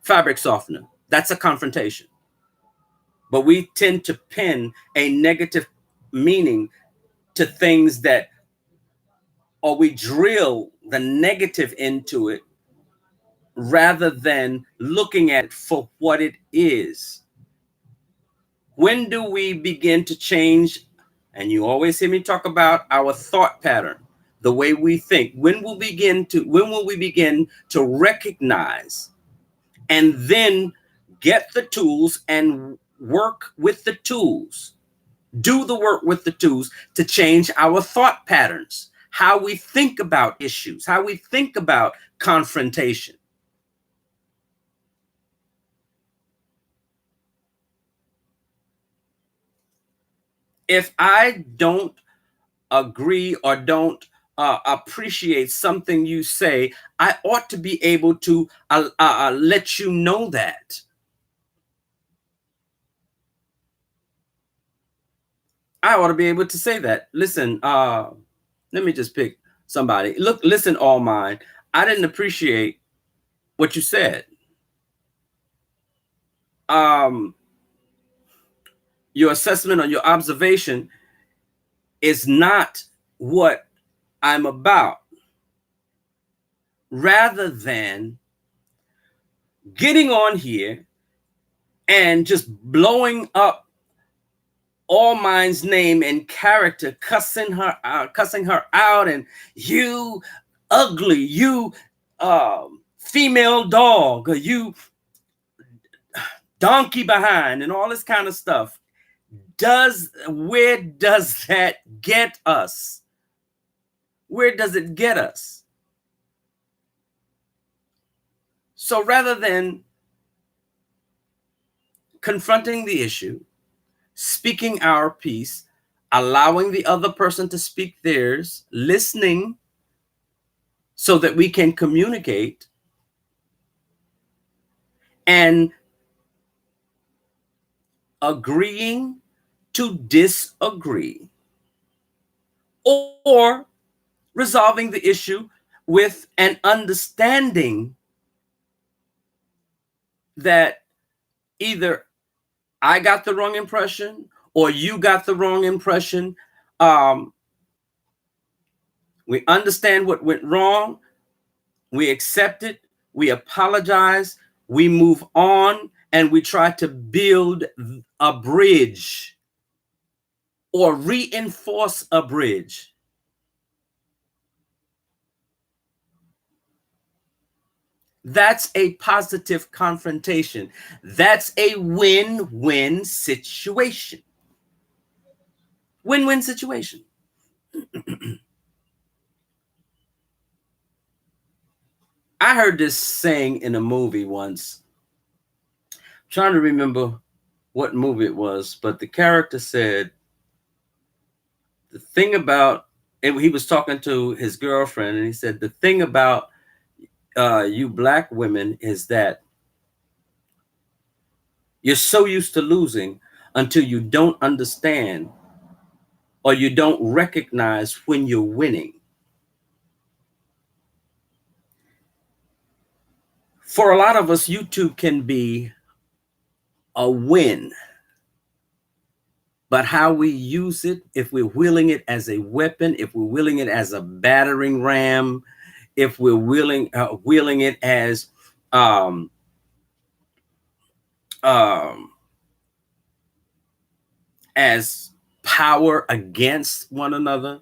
fabric softener. That's a confrontation. But we tend to pin a negative meaning to things that, or we drill the negative into it rather than looking at it for what it is. When do we begin to change? And you always hear me talk about our thought pattern, the way we think. When will we begin to recognize and then get the tools and work with the tools, do the work with the tools to change our thought patterns, how we think about issues, how we think about confrontation? If I don't agree or don't appreciate something you say, I ought to be able to let you know that. I ought to be able to say that. Listen, let me just pick somebody. Listen, all mine. I didn't appreciate what you said. Your assessment or your observation is not what I'm about. Rather than getting on here and just blowing up all mine's name and character, cussing her out, and you ugly, you female dog, or you donkey behind and all this kind of stuff. Where does that get us? Where does it get us? So rather than confronting the issue, speaking our piece, allowing the other person to speak theirs, listening so that we can communicate, and agreeing to disagree, or resolving the issue with an understanding that either I got the wrong impression or you got the wrong impression. Um, we understand what went wrong, we accept it, we apologize, we move on, and we try to build a bridge or reinforce a bridge. That's a positive confrontation. That's a win-win situation. Win-win situation. I heard this saying in a movie once. I'm trying to remember what movie it was, but the character said the thing about it, he was talking to his girlfriend, and he said the thing about you black women is that you're so used to losing until you don't understand or you don't recognize when you're winning. For a lot of us, YouTube can be a win, but how we use it, if we're wielding it as a weapon, if we're wielding it as a battering ram, if we're wielding it um, um, as power against one another,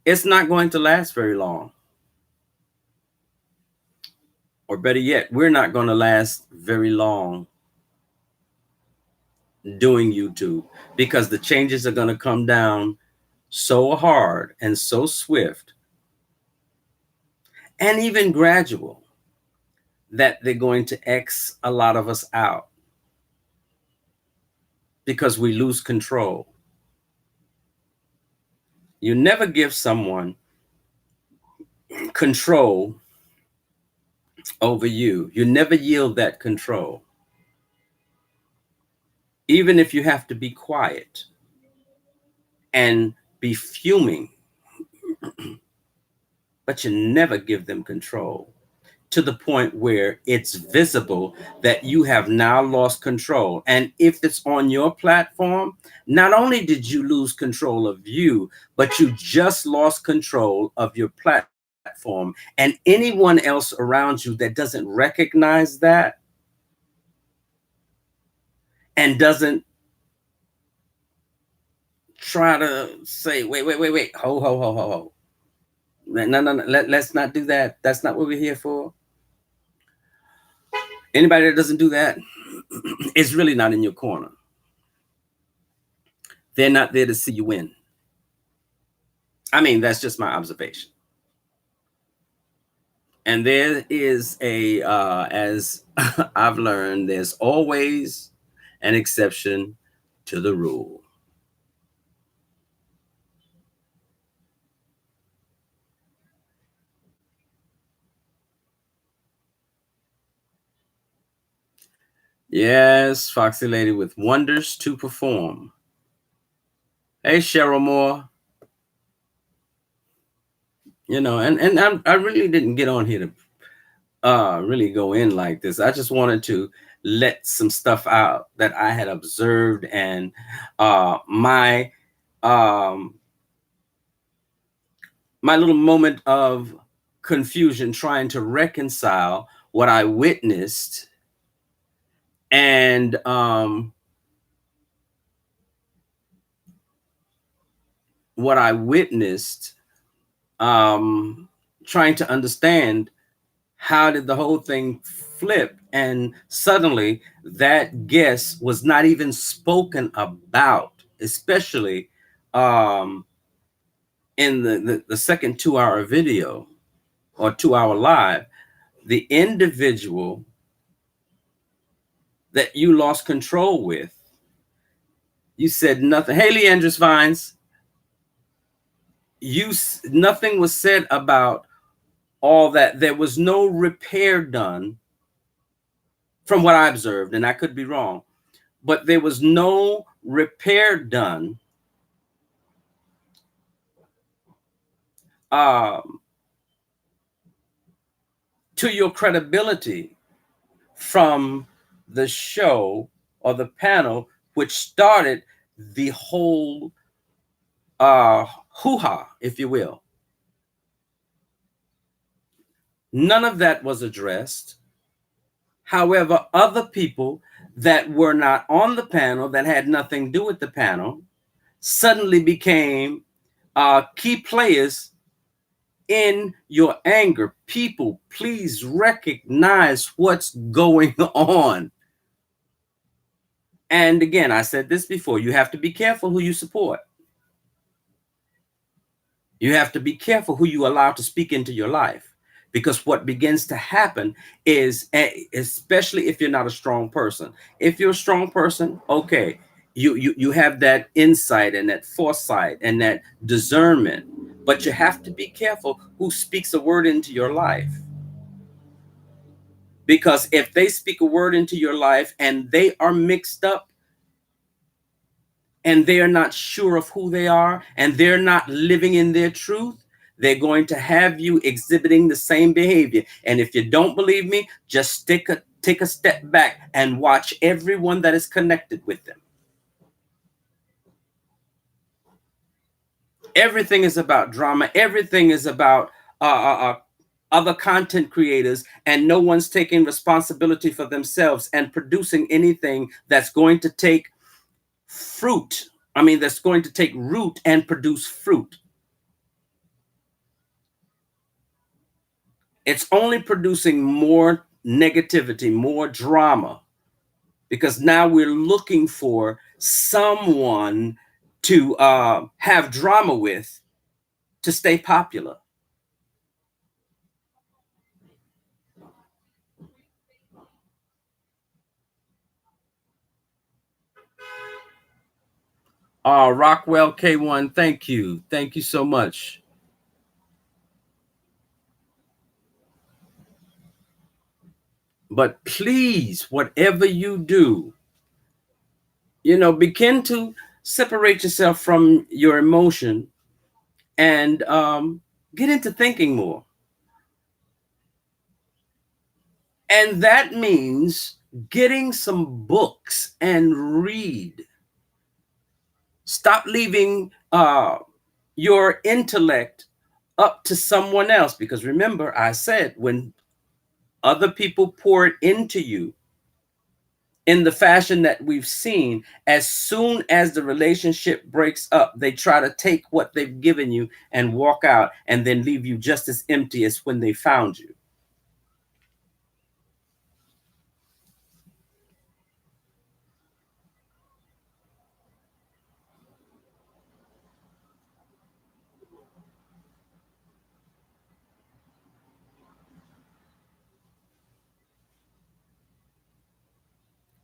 it's not going to last very long. Or better yet, we're not going to last very long doing YouTube, because the changes are going to come down so hard and so swift and even gradual that they're going to X a lot of us out because we lose control. You never give someone control over you. You never yield that control. Even if you have to be quiet and be fuming, but you never give them control to the point where it's visible that you have now lost control. And if it's on your platform, not only did you lose control of you, but you just lost control of your platform. And anyone else around you that doesn't recognize that and doesn't try to say, wait, ho. No. Let's not do that. That's not what we're here for. Anybody that doesn't do that is really not in your corner. They're not there to see you win. I mean, that's just my observation. And there is as I've learned, there's always an exception to the rule. Yes, Foxy Lady with wonders to perform. Hey, Cheryl Moore. I really didn't get on here to really go in like this. I just wanted to let some stuff out that I had observed, and my um, my little moment of confusion trying to reconcile what I witnessed and what I witnessed, trying to understand How did the whole thing flip? And suddenly that guest was not even spoken about, especially um, in the second 2 hour video or 2 hour live. The individual that you lost control with, you said nothing. Hey, Leandris Vines, nothing was said about all that. There was no repair done from what I observed, and I could be wrong, but there was no repair done um, to your credibility from the show or the panel, which started the whole hoo-ha, if you will. None of that was addressed. However, other people that were not on the panel, that had nothing to do with the panel, suddenly became key players in your anger. People, please recognize what's going on. And again, I said this before, you have to be careful who you support. You have to be careful who you allow to speak into your life, because what begins to happen is, especially if you're not a strong person. If you're a strong person, okay, you have that insight and that foresight and that discernment, but you have to be careful who speaks a word into your life. Because if they speak a word into your life and they are mixed up and they are not sure of who they are and they're not living in their truth, they're going to have you exhibiting the same behavior. And if you don't believe me, just take a step back and watch everyone that is connected with them. Everything is about drama. Everything is about other content creators, and no one's taking responsibility for themselves and producing anything that's going to take fruit. I mean, that's going to take root and produce fruit. It's only producing more negativity, more drama, because now we're looking for someone to have drama with to stay popular. Rockwell K1, thank you. Thank you so much. But please, whatever you do, begin to separate yourself from your emotion and get into thinking more. And that means getting some books and read. Stop leaving your intellect up to someone else. Because remember, I said when other people pour it into you in the fashion that we've seen, as soon as the relationship breaks up, they try to take what they've given you and walk out and then leave you just as empty as when they found you.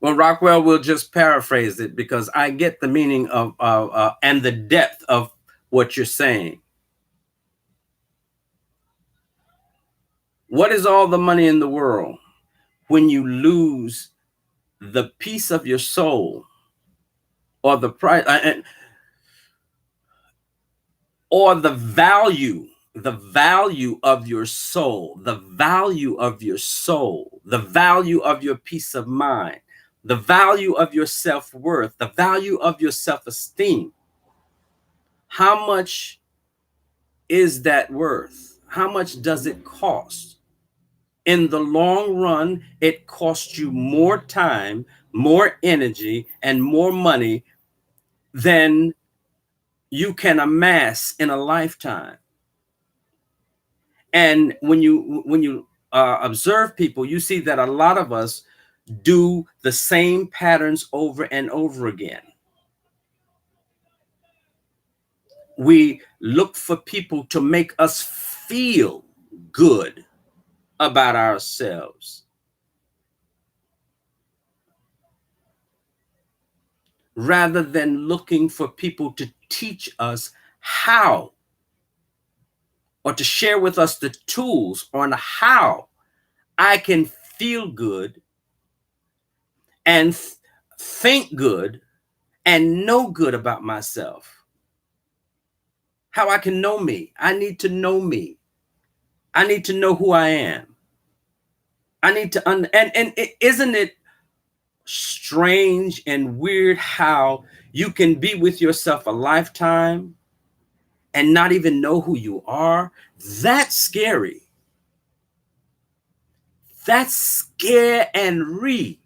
Well, Rockwell will just paraphrase it because I get the meaning of and the depth of what you're saying. What is all the money in the world when you lose the piece of your soul or the price or the value of your soul, the value of your soul, the value of your peace of mind, the value of your self-worth, the value of your self-esteem? How much is that worth? How much does it cost? In the long run, it costs you more time, more energy, and more money than you can amass in a lifetime. And when you observe people, you see that a lot of us do the same patterns over and over again. We look for people to make us feel good about ourselves rather than looking for people to teach us how, or to share with us the tools on how I can feel good and think good and know good about myself. How I can know me. I need to know me. I need to know who I am. I need to isn't it strange and weird how you can be with yourself a lifetime and not even know who you are? That's scary. That's scare and re.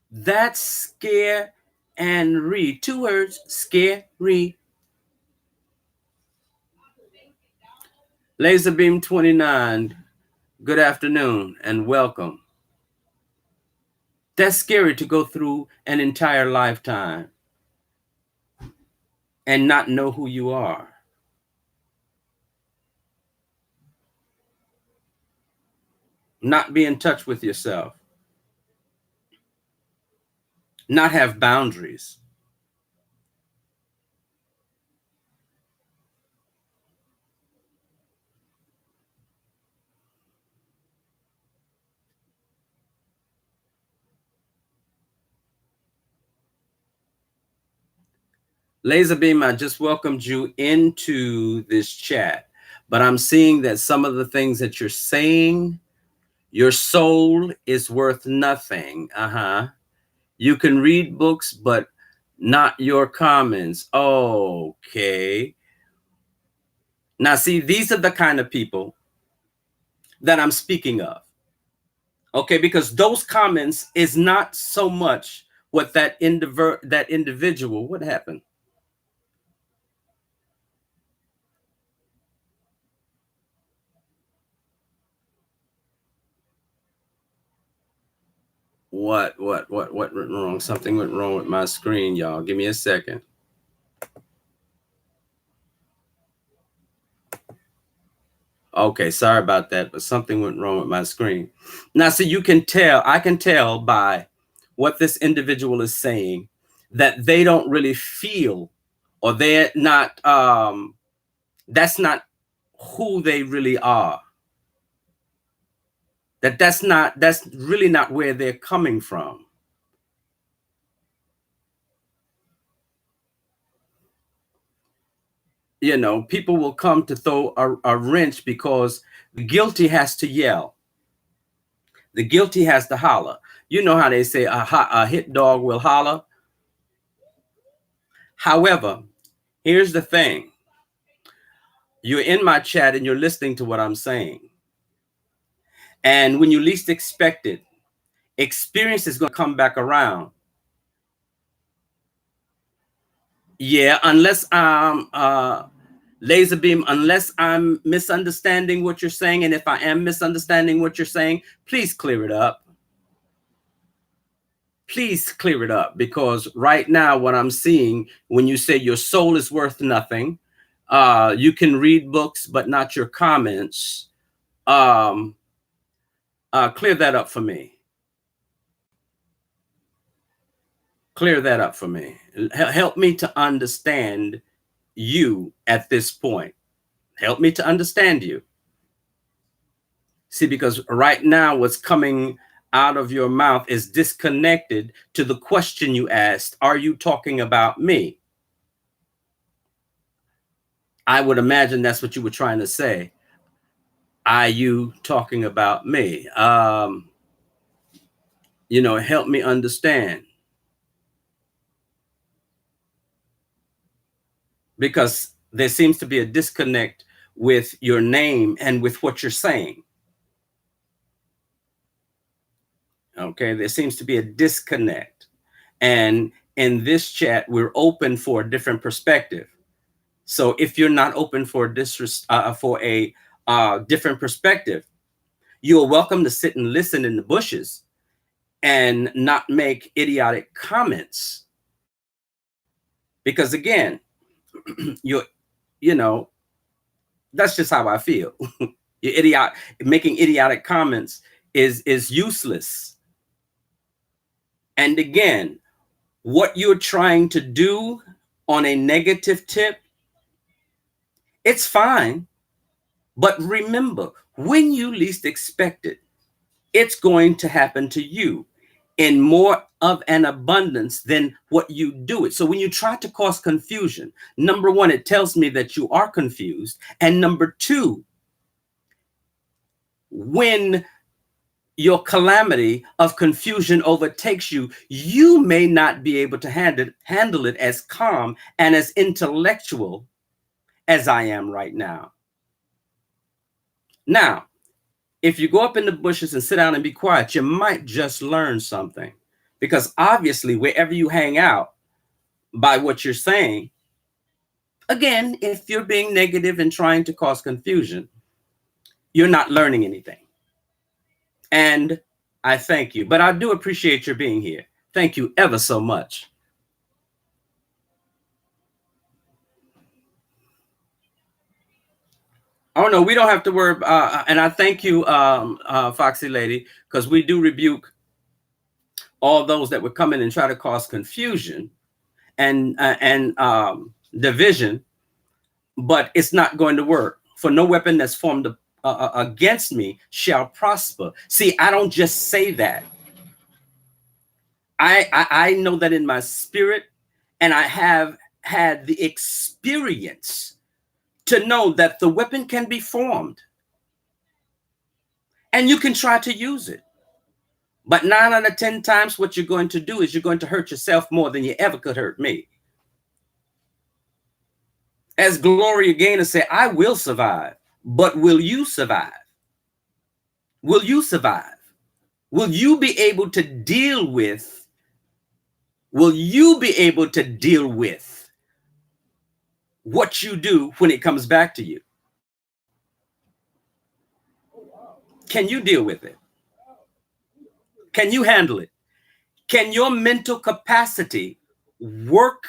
That's scare and re. Two words, scary. Laserbeam 29, good afternoon and welcome. That's scary to go through an entire lifetime and not know who you are. Not be in touch with yourself. Not have boundaries. Laserbeam, I just welcomed you into this chat, but I'm seeing that some of the things that you're saying, your soul is worth nothing. You can read books, but not your comments. Okay. Now, see, these are the kind of people that I'm speaking of. Okay, because those comments is not so much what that individual, what happened? What went wrong? Something went wrong with my screen, y'all. Give me a second. Okay, sorry about that, but something went wrong with my screen. Now, see, I can tell by what this individual is saying that they don't really feel, or they're not, that's not who they really are. That's really not where they're coming from. You know, people will come to throw a wrench because the guilty has to yell. The guilty has to holler. You know how they say a hit dog will holler. However, here's the thing. You're in my chat and you're listening to what I'm saying. And when you least expect it, experience is going to come back around. Yeah, unless I'm laser beam, unless I'm misunderstanding what you're saying. And if I am misunderstanding what you're saying, please clear it up. Please clear it up, because right now what I'm seeing when you say your soul is worth nothing, you can read books but not your comments. Clear that up for me. Clear that up for me. Help me to understand you at this point. Help me to understand you. See, because right now what's coming out of your mouth is disconnected to the question you asked. Are you talking about me? I would imagine that's what you were trying to say. Are you talking about me? Help me understand. Because there seems to be a disconnect with your name and with what you're saying. Okay, there seems to be a disconnect. And in this chat, we're open for a different perspective. So if you're not open for a different perspective, you're welcome to sit and listen in the bushes and not make idiotic comments. Because again, you're, you know, that's just how I feel. You're making idiotic comments is useless. And again, what you're trying to do on a negative tip, it's fine. But remember, when you least expect it, it's going to happen to you in more of an abundance than what you do it. So when you try to cause confusion, number one, it tells me that you are confused. And number two, when your calamity of confusion overtakes you, you may not be able to handle it as calm and as intellectual as I am right now. Now, if you go up in the bushes and sit down and be quiet, you might just learn something. Because obviously, wherever you hang out, by what you're saying, again, if you're being negative and trying to cause confusion, you're not learning anything. And I thank you. But I do appreciate your being here. Thank you ever so much. Oh, no, we don't have to worry. And I thank you, Foxy Lady, because we do rebuke all those that would come in and try to cause confusion and division, but it's not going to work. For no weapon that's formed against me shall prosper. See, I don't just say that. I know that in my spirit, and I have had the experience to know that the weapon can be formed and you can try to use it. But 9 out of 10 times, what you're going to do is you're going to hurt yourself more than you ever could hurt me. As Gloria Gaynor said, I will survive, but will you survive? Will you survive? Will you be able to deal with? Will you be able to deal with what you do when it comes back to you? Can you deal with it? Can you handle it? Can your mental capacity work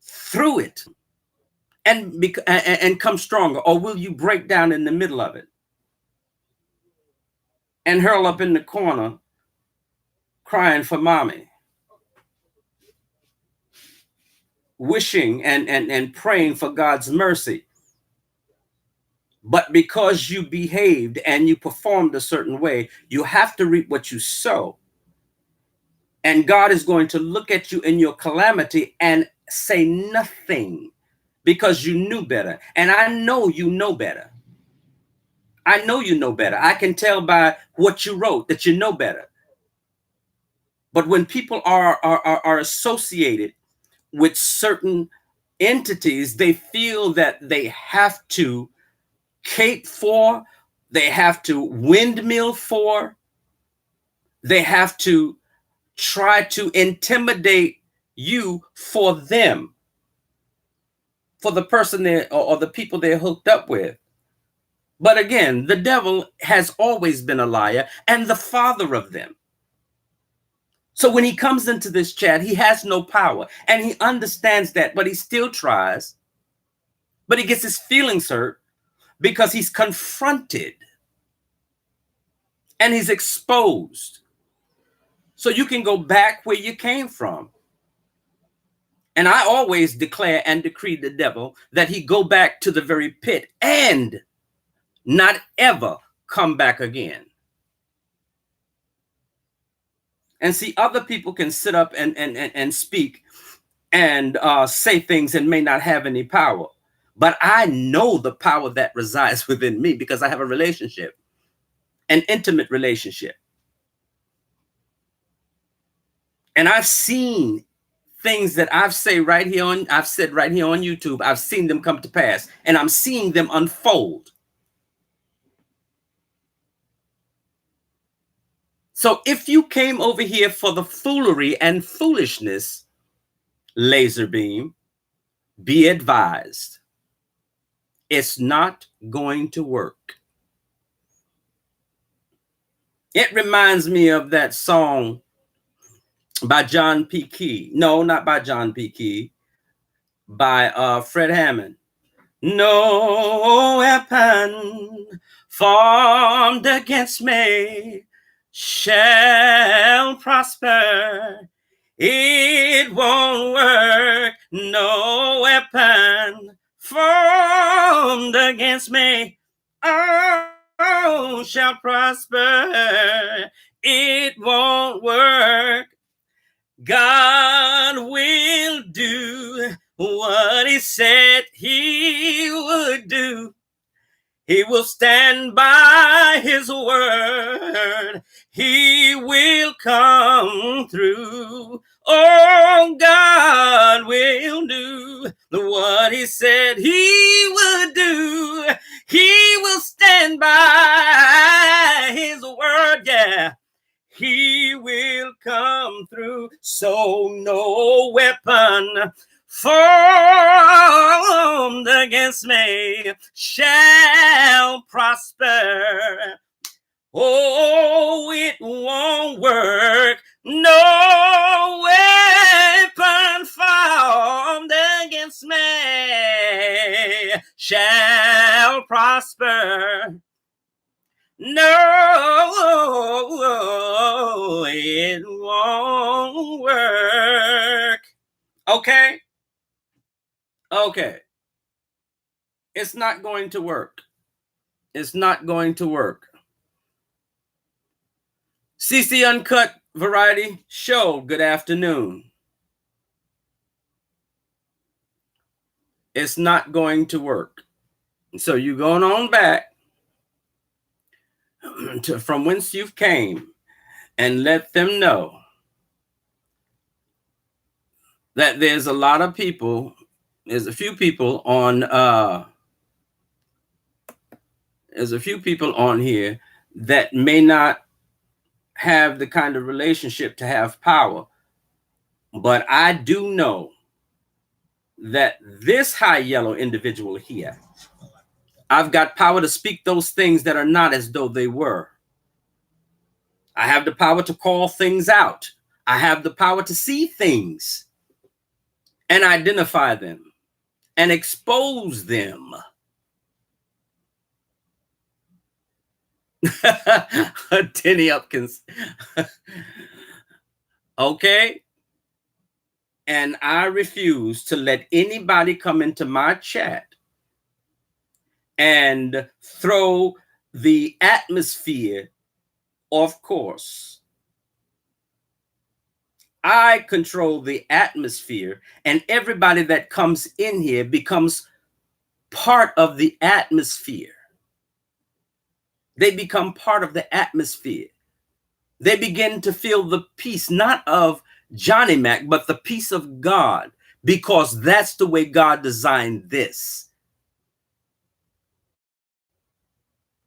through it and come stronger? Or will you break down in the middle of it and hurl up in the corner crying for mommy, wishing and praying for God's mercy? But because you behaved and you performed a certain way, you have to reap what you sow. And God is going to look at you in your calamity and say nothing because you knew better. And I know you know better. I know you know better. I can tell by what you wrote that you know better. But when people are associated with certain entities, they feel that they have to cape for, they have to windmill for, they have to try to intimidate you for them, for the person or the people they're hooked up with. But again, the devil has always been a liar and the father of them. So when he comes into this chat, he has no power and he understands that, but he still tries. But he gets his feelings hurt because he's confronted and he's exposed. So you can go back where you came from. And I always declare and decree the devil that he go back to the very pit and not ever come back again. And see, other people can sit up and speak and say things and may not have any power. But I know the power that resides within me because I have a relationship, an intimate relationship. And I've seen things that I've said right here on YouTube. I've seen them come to pass and I'm seeing them unfold. So if you came over here for the foolery and foolishness, laser beam, be advised, it's not going to work. It reminds me of that song by John P. Key. No, not by John P. Key, by Fred Hammond. No weapon formed against me shall prosper. It won't work. No weapon formed against me, oh, shall prosper. It won't work. God will do what he said he would do. He will stand by his word. He will come through. Oh, God will do what he said he would do. He will stand by his word, yeah. He will come through. So no weapon formed against me shall prosper. Oh, it won't work. No weapon formed against me shall prosper. No, it won't work. Okay? Okay. It's not going to work. It's not going to work. CC Uncut Variety Show, good afternoon. It's not going to work. So you're going on back to from whence you've came and let them know that there's a lot of people, there's a few people on here that may not have the kind of relationship to have power. But I do know that this high yellow individual here, I've got power to speak those things that are not as though they were. I have the power to call things out. I have the power to see things and identify them and expose them. Denny Upkins. Okay. And I refuse to let anybody come into my chat and throw the atmosphere off course. I control the atmosphere, and everybody that comes in here becomes part of the atmosphere. They become part of the atmosphere. They begin to feel the peace, not of Johnny Mac, but the peace of God, because that's the way God designed this.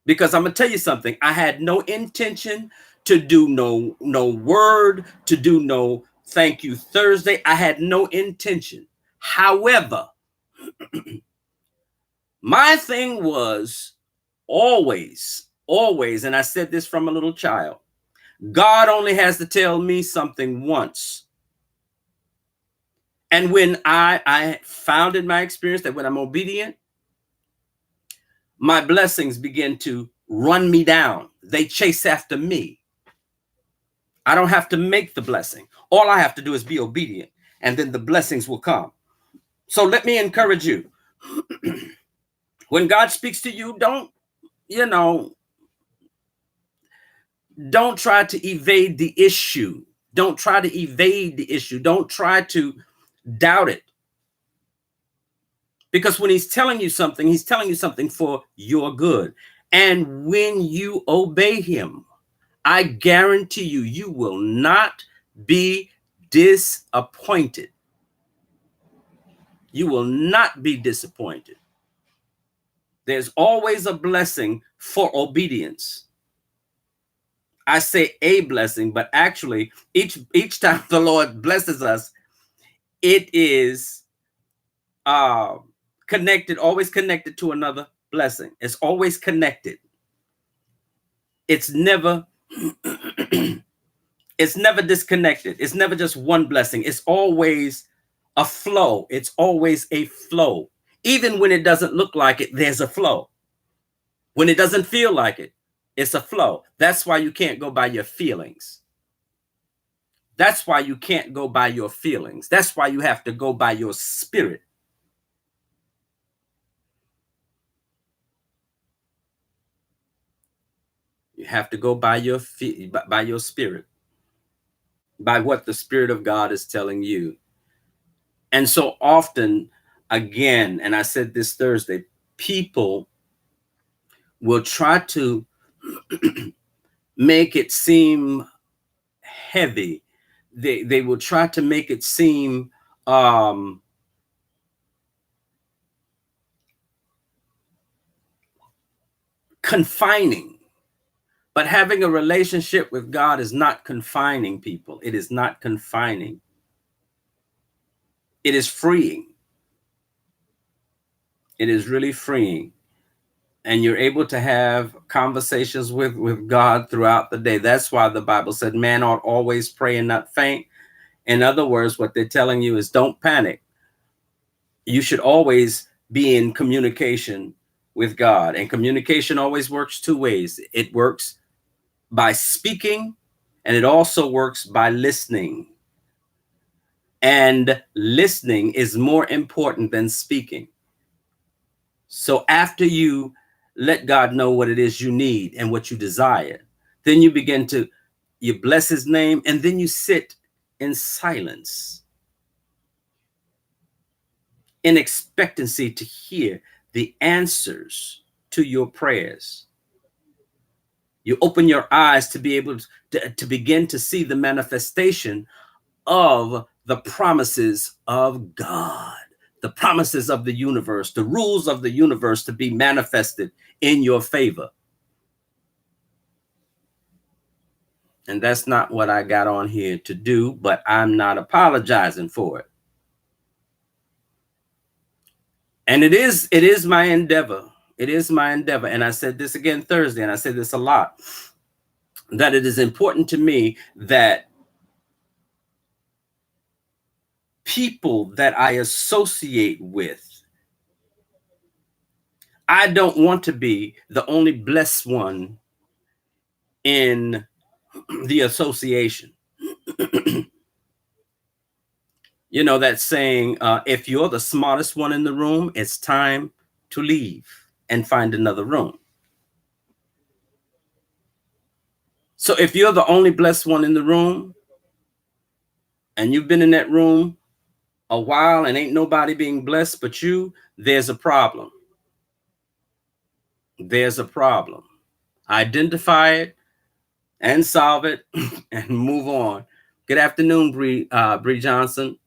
Because I'm going to tell you something. I had no intention to do no word, to do no thank you Thursday. I had no intention. However, my thing was always, and I said this from a little child, God only has to tell me something once. And when I found in my experience that when I'm obedient, my blessings begin to run me down. They chase after me. I don't have to make the blessing. All I have to do is be obedient, and then the blessings will come. So let me encourage you. When God speaks to you, don't try to evade the issue. Don't try to evade the issue. Don't try to doubt it. Because when he's telling you something for your good. And when you obey him, I guarantee you, you will not be disappointed. You will not be disappointed. There's always a blessing for obedience. I say a blessing, but actually each time the Lord blesses us, It is uh, connected, always connected to another blessing. It's always connected. It's never it's never disconnected. It's never just one blessing. It's always a flow. It's always a flow. Even when it doesn't look like it, there's a flow. When it doesn't feel like it, it's a flow. That's why you can't go by your feelings. That's why you can't go by your feelings. That's why you have to go by your spirit. You have to go by by your spirit, by what the Spirit of God is telling you. And so often, again, and I said this Thursday, people will try to make it seem heavy. They will try to make it seem um, confining. But having a relationship with God is not confining, people. It is not confining. It is freeing. It is really freeing. And you're able to have conversations with God throughout the day. That's why the Bible said man ought always pray and not faint. In other words, what they're telling you is don't panic. You should always be in communication with God. And communication always works two ways. It works by speaking, and it also works by listening. And listening is more important than speaking. So after you let God know what it is you need and what you desire, then you begin to you bless his name, and then you sit in silence in expectancy to hear the answers to your prayers. You open your eyes to be able to begin to see the manifestation of the promises of God, the promises of the universe, the rules of the universe to be manifested in your favor. And that's not what I got on here to do, but I'm not apologizing for it. And it is my endeavor. It is my endeavor. And I said this again Thursday, and I said this a lot, that it is important to me that people that I associate with, I don't want to be the only blessed one in the association. You know that saying, if you're the smartest one in the room, it's time to leave and find another room. So if you're the only blessed one in the room and you've been in that room a while and ain't nobody being blessed but you, there's a problem. There's a problem. Identify it and solve it and move on. Good afternoon, Bree Johnson.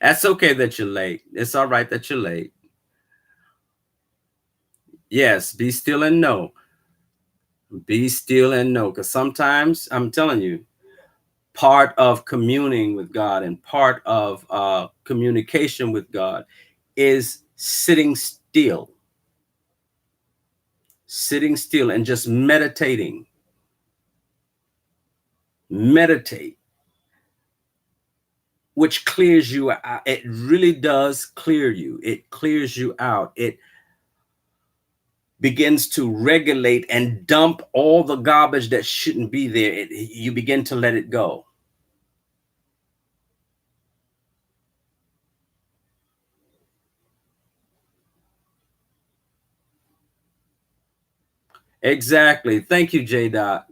That's okay that you're late. It's all right that you're late. Yes, be still and know. Be still and know. Because sometimes, I'm telling you, part of communing with God and part of communication with God is sitting still and just meditating. Meditate, which clears you out. It really does clear you. It clears you out. It begins to regulate and dump all the garbage that shouldn't be there. You begin to let it go. Exactly. Thank you, J. Dot.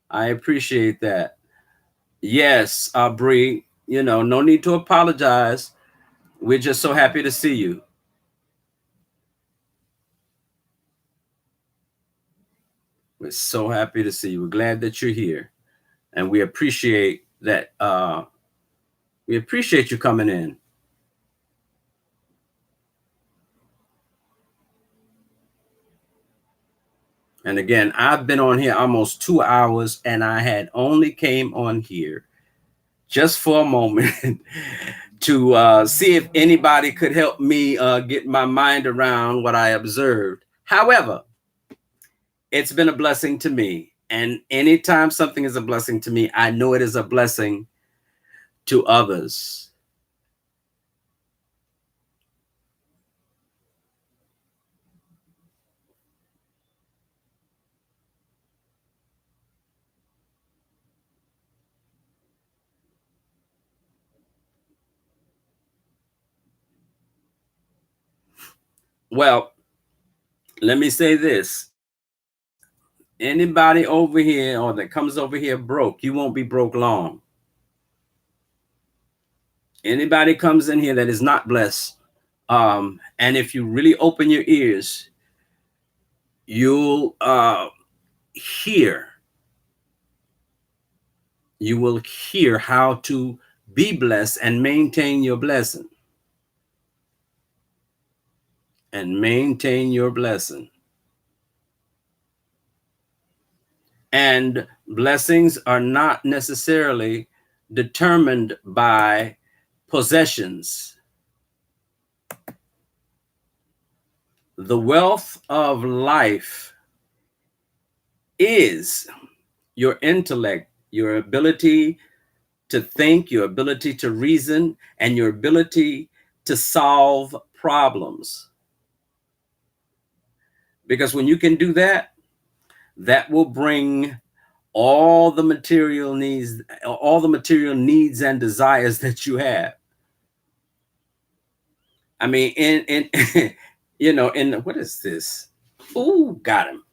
I appreciate that. Yes, Bree, no need to apologize. We're just so happy to see you. We're so happy to see you. We're glad that you're here. And we appreciate that. We appreciate you coming in. And again, I've been on here almost 2 hours, and I had only came on here just for a moment to see if anybody could help me get my mind around what I observed. However, it's been a blessing to me. And anytime something is a blessing to me, I know it is a blessing to others. Well, let me say this. Anybody over here or that comes over here broke, you won't be broke long. Anybody comes in here that is not blessed, and if you really open your ears, you'll hear, you will hear how to be blessed and maintain your blessing and maintain your blessing. And blessings are not necessarily determined by possessions. The wealth of life is your intellect, your ability to think, your ability to reason, and your ability to solve problems. Because when you can do that, that will bring all the material needs and desires that you have. I mean, in in what is this? Ooh, got him,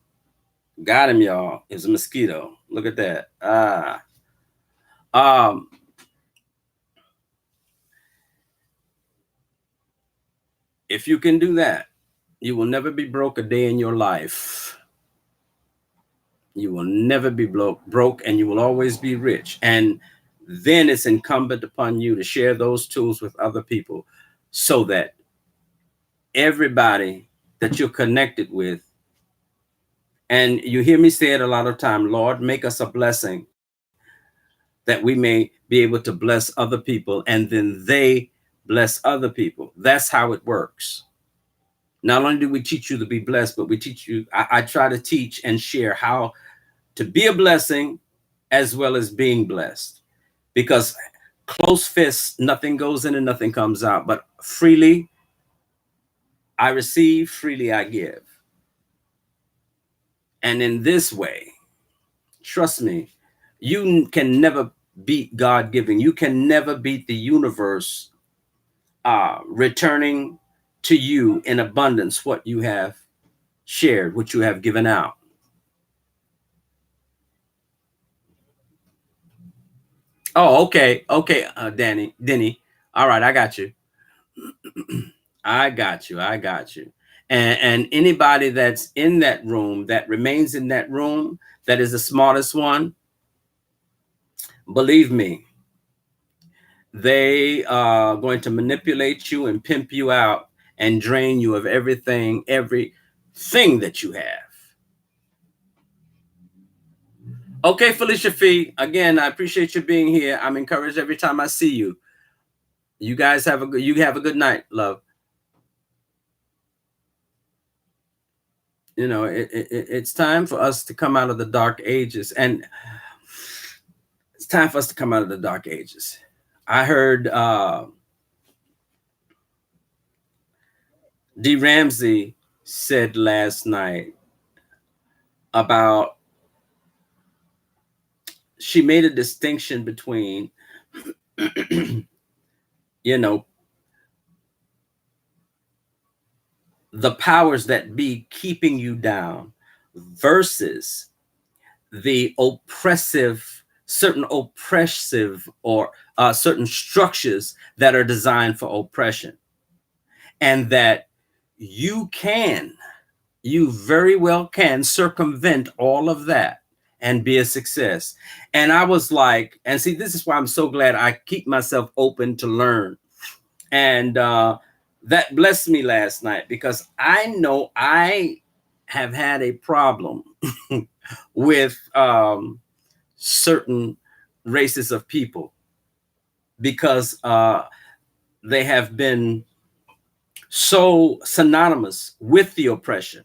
y'all. It's a mosquito. Look at that. Um, if you can do that, you will never be broke a day in your life. You will never be broke, and you will always be rich. And then it's incumbent upon you to share those tools with other people so that everybody that you're connected with, and you hear me say it a lot of time, Lord, make us a blessing that we may be able to bless other people and then they bless other people. That's how it works. Not only do we teach you to be blessed, but we teach you, I try to teach and share how to be a blessing as well as being blessed. Because close fists, nothing goes in and nothing comes out. But freely I receive, freely I give. And in this way, trust me, you can never beat God giving. You can never beat the universe returning to you in abundance what you have shared, what you have given out. Oh, okay, okay, Denny. All right, I got you. I got you. I got you. And anybody that's in that room, that remains in that room, that is the smartest one, believe me, they are going to manipulate you and pimp you out and drain you of everything that you have. Okay, Felicia Fee. Again, I appreciate you being here. I'm encouraged every time I see you. You have a good night, love. It's time for us to come out of the dark ages, and it's time for us to come out of the dark ages. I heard D. Ramsey said last night about, she made a distinction between, you know, the powers that be keeping you down versus the certain oppressive or certain structures that are designed for oppression. And that you can, you very well can circumvent all of that and be a success. And I was like, and see, this is why I'm so glad I keep myself open to learn. And that blessed me last night because I know I have had a problem with certain races of people. because they have been so synonymous with the oppression.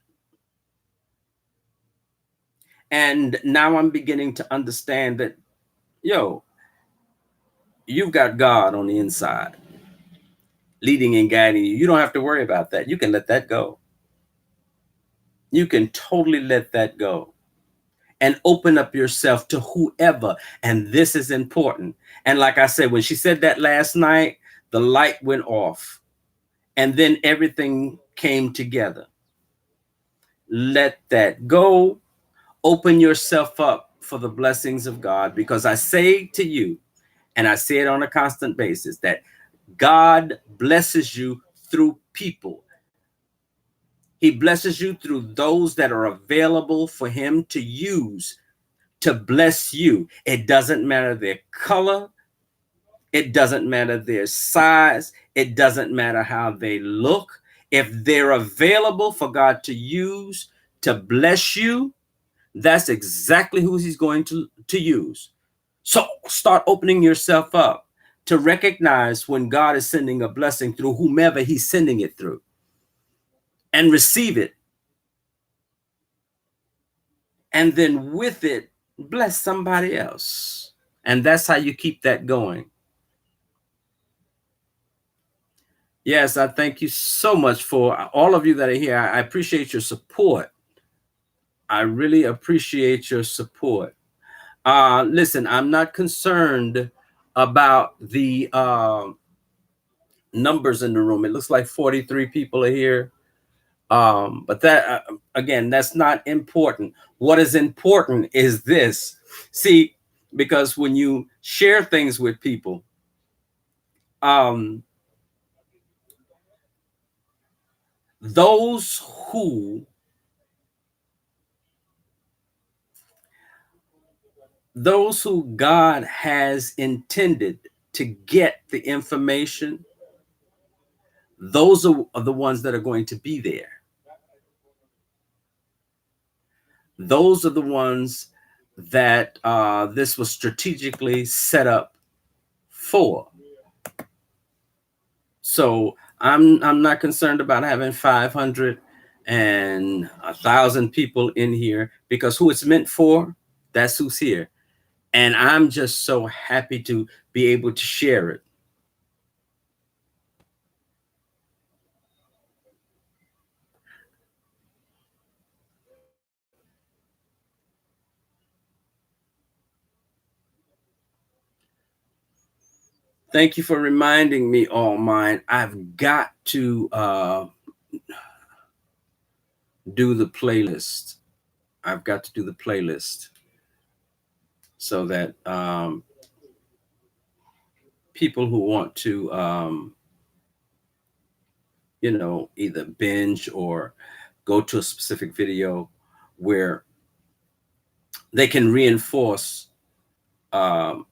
And now I'm beginning to understand that, yo, you've got God on the inside leading and guiding you. You don't have to worry about that. You can let that go. You can totally let that go and open up yourself to whoever. And this is important. And like I said, when she said that last night, the light went off and then everything came together. Let that go. Open yourself up for the blessings of God, because I say to you, and I say it on a constant basis, that God blesses you through people. He blesses you through those that are available for him to use to bless you. It doesn't matter their color. It doesn't matter their size. It doesn't matter how they look. If they're available for God to use to bless you, that's exactly who he's going to use. So start opening yourself up to recognize when God is sending a blessing through whomever he's sending it through, and receive it. And then with it, bless somebody else. And that's how you keep that going. Yes, I thank you so much for all of you that are here. I appreciate your support. I really appreciate your support. Listen, I'm not concerned about the numbers in the room. It looks like 43 people are here. But that, again, that's not important. What is important is this. See, because when you share things with people, um, those who God has intended to get the information, those are the ones that are going to be there. Those are the ones that this was strategically set up for. So I'm not concerned about having 500 and 1,000 people in here, because who it's meant for, that's who's here. And I'm just so happy to be able to share it. Thank you for reminding me, All Mine. I've got to do the playlist. I've got to do the playlist so that people who want to, either binge or go to a specific video where they can reinforce um,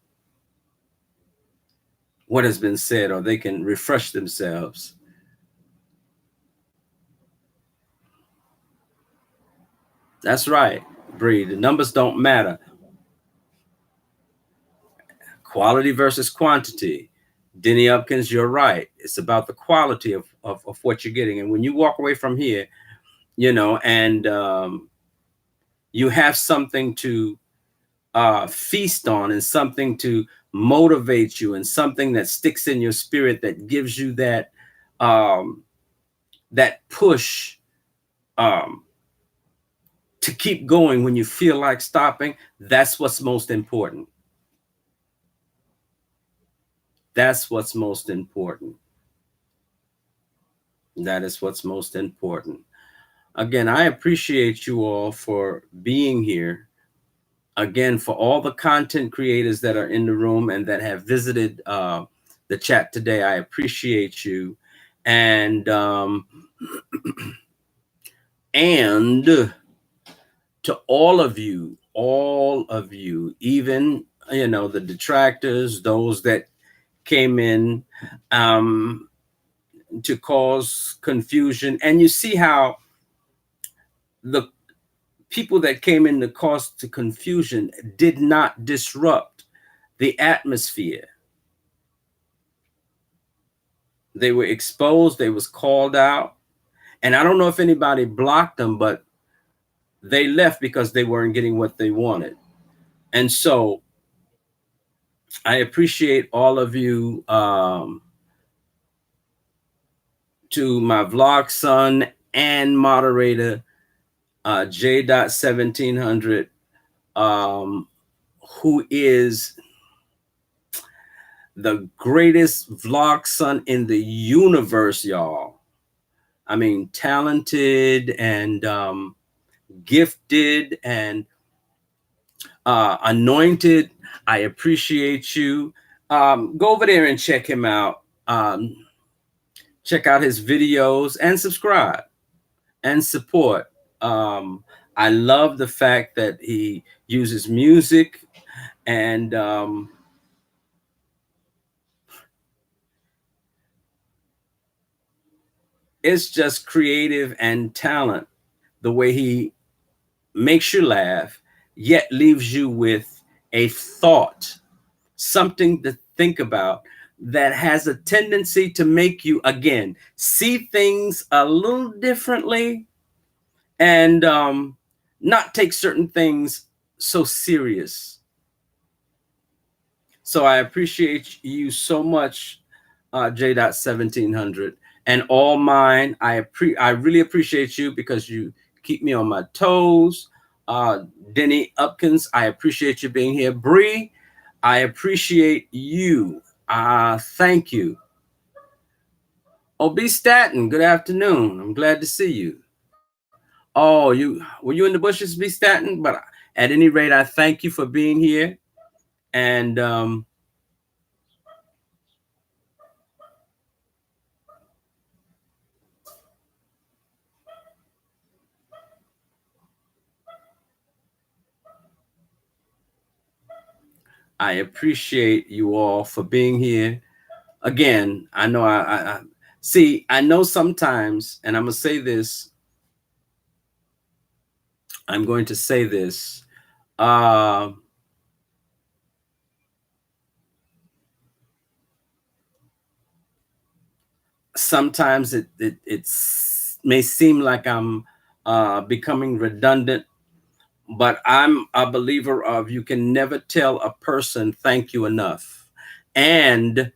what has been said, or they can refresh themselves. That's right, Bree. The numbers don't matter. Quality versus quantity. Denny Upkins, you're right. It's about the quality of what you're getting. And when you walk away from here, and you have something to feast on, and something to motivate you, and something that sticks in your spirit, that gives you um, that push um, to keep going when you feel like stopping. That's what's most important. That's what's most important. That is what's most important. Again, I appreciate you all for being here. Again, for all the content creators that are in the room and that have visited the chat today, I appreciate you. And and to all of you, even the detractors, those that came in to cause confusion. And you see how the people that came in to cause the confusion did not disrupt the atmosphere. They were exposed, they was called out, and I don't know if anybody blocked them, but they left because they weren't getting what they wanted. And so I appreciate all of you, to my vlog son and moderator, J. 1700, um, who is the greatest vlog son in the universe, y'all. I mean, talented and gifted and anointed. I appreciate you. Go over there and check him out. Check out his videos and subscribe and support. Um, I love the fact that he uses music and it's just creative and talent the way he makes you laugh, yet leaves you with a thought, something to think about that has a tendency to make you, again, see things a little differently and not take certain things so serious. So I appreciate you so much, J. 1700, and all mine. I really appreciate you because you keep me on my toes. Denny Upkins, I appreciate you being here. Bree, I appreciate you. Thank you. Oh, B. Staten, good afternoon. I'm glad to see you. Oh, you were you in the bushes, B. Staten? But at any rate, I thank you for being here. And I appreciate you all for being here. Again, I know I see, I know sometimes, and I'm going to say this, I'm going to say this. Uh, Sometimes it's may seem like I'm becoming redundant, but I'm a believer of you can never tell a person thank you enough. And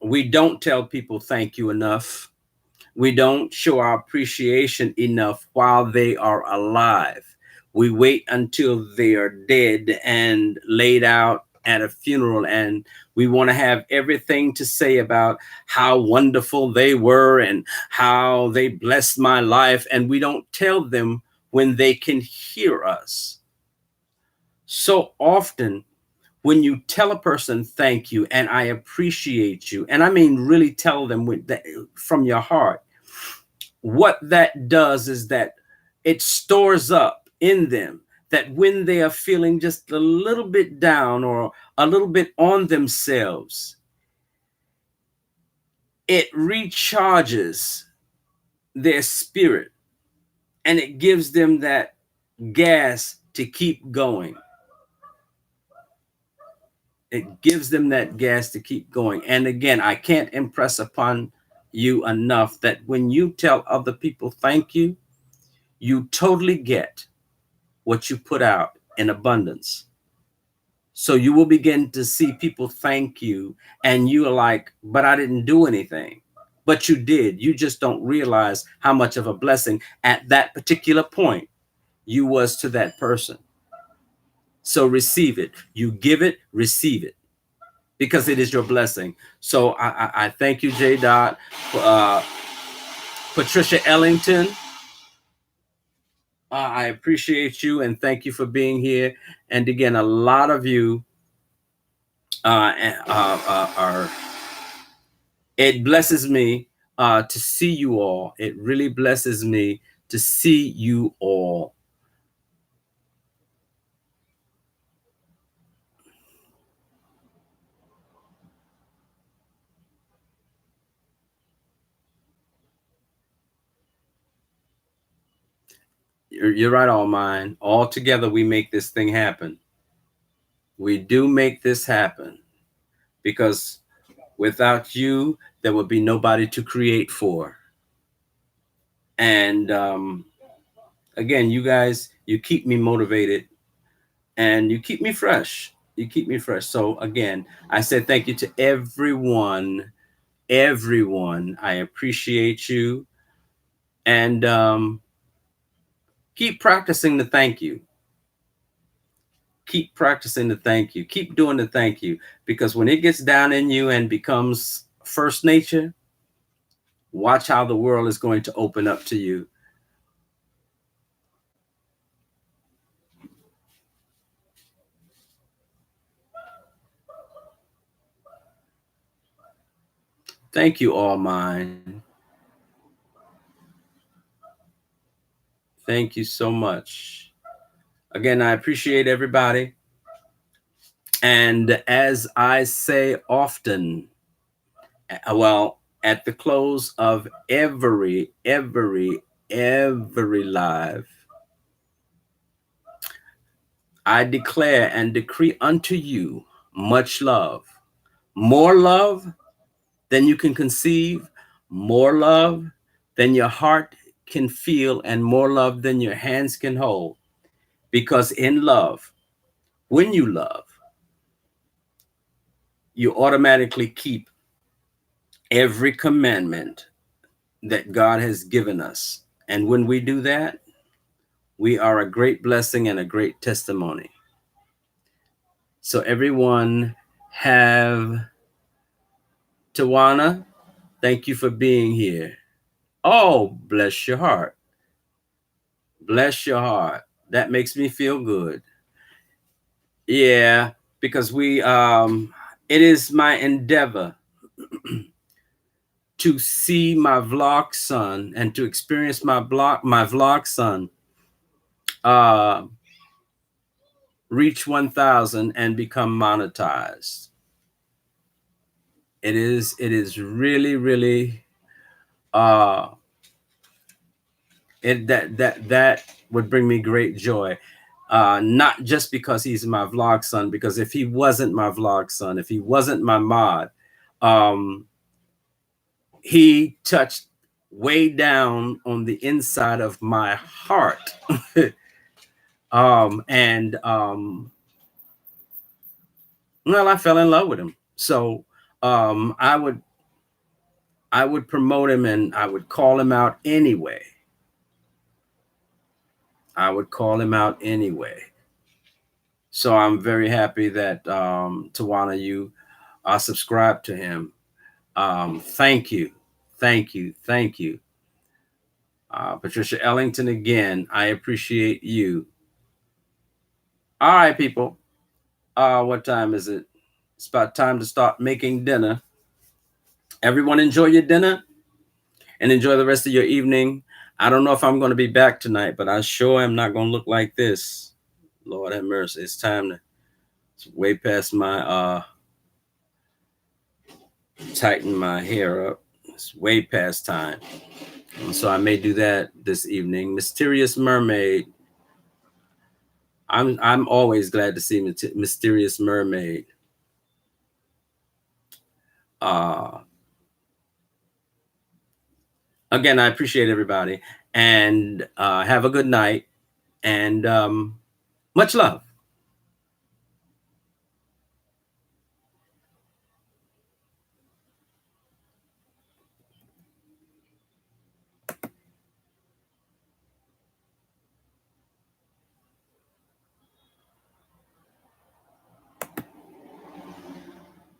we don't tell people thank you enough. We don't show our appreciation enough while they are alive. We wait until they are dead and laid out at a funeral, and we want to have everything to say about how wonderful they were and how they blessed my life. And we don't tell them when they can hear us. So often, when you tell a person thank you and I appreciate you, and I mean really tell them from your heart, what that does is that it stores up in them that when they are feeling just a little bit down or a little bit on themselves, it recharges their spirit and it gives them that gas to keep going. It gives them that gas to keep going. And again, I can't impress upon you enough that when you tell other people thank you, you totally get what you put out in abundance. So you will begin to see people thank you, and you are like, but I didn't do anything. But you did. You just don't realize how much of a blessing at that particular point you was to that person. So receive it. You give it, receive it, because it is your blessing. So I thank you, J. Dot, Patricia Ellington. I appreciate you and thank you for being here. And again, a lot of you are, it blesses me to see you all. It really blesses me to see you all. You're right, all mine. All together, we make this thing happen. We do make this happen because Without you, there would be nobody to create for. And again, you guys, you keep me motivated and you keep me fresh. You keep me fresh. So again, I said thank you to everyone. Everyone, I appreciate you. And keep practicing the thank you. Keep practicing the thank you. Keep doing the thank you. Because when it gets down in you and becomes first nature, watch how the world is going to open up to you. Thank you, all mine. Thank you so much. Again, I appreciate everybody. And as I say often, well, at the close of every live, I declare and decree unto you much love, more love than you can conceive, more love than your heart can feel, and more love than your hands can hold. Because in love, when you love, you automatically keep every commandment that God has given us. And when we do that, we are a great blessing and a great testimony. So, everyone, have Tawana, thank you for being here. Oh, bless your heart. Bless your heart. That makes me feel good. Yeah, because it is my endeavor to see my vlog son and to experience my vlog son uh reach 1,000 and become monetized. It is really uh that would bring me great joy. Not just because he's my vlog son, because if he wasn't my vlog son, if he wasn't my mod, um he touched way down on the inside of my heart. And well, I fell in love with him. So um i would I would promote him and I would call him out anyway. I would call him out anyway. So I'm very happy that Tawana, you subscribe to him. Thank you, thank you, thank you. Patricia Ellington, again, I appreciate you. All right, people. What time is it? It's about time to start making dinner. Everyone, enjoy your dinner and enjoy the rest of your evening. I don't know if I'm going to be back tonight, but I sure am not going to look like this. Lord have mercy. It's time to, it's way past my tighten my hair up. It's way past time. And so I may do that this evening. Mysterious Mermaid. I'm always glad to see Mysterious Mermaid. Uh Again, I appreciate everybody and have a good night and much love.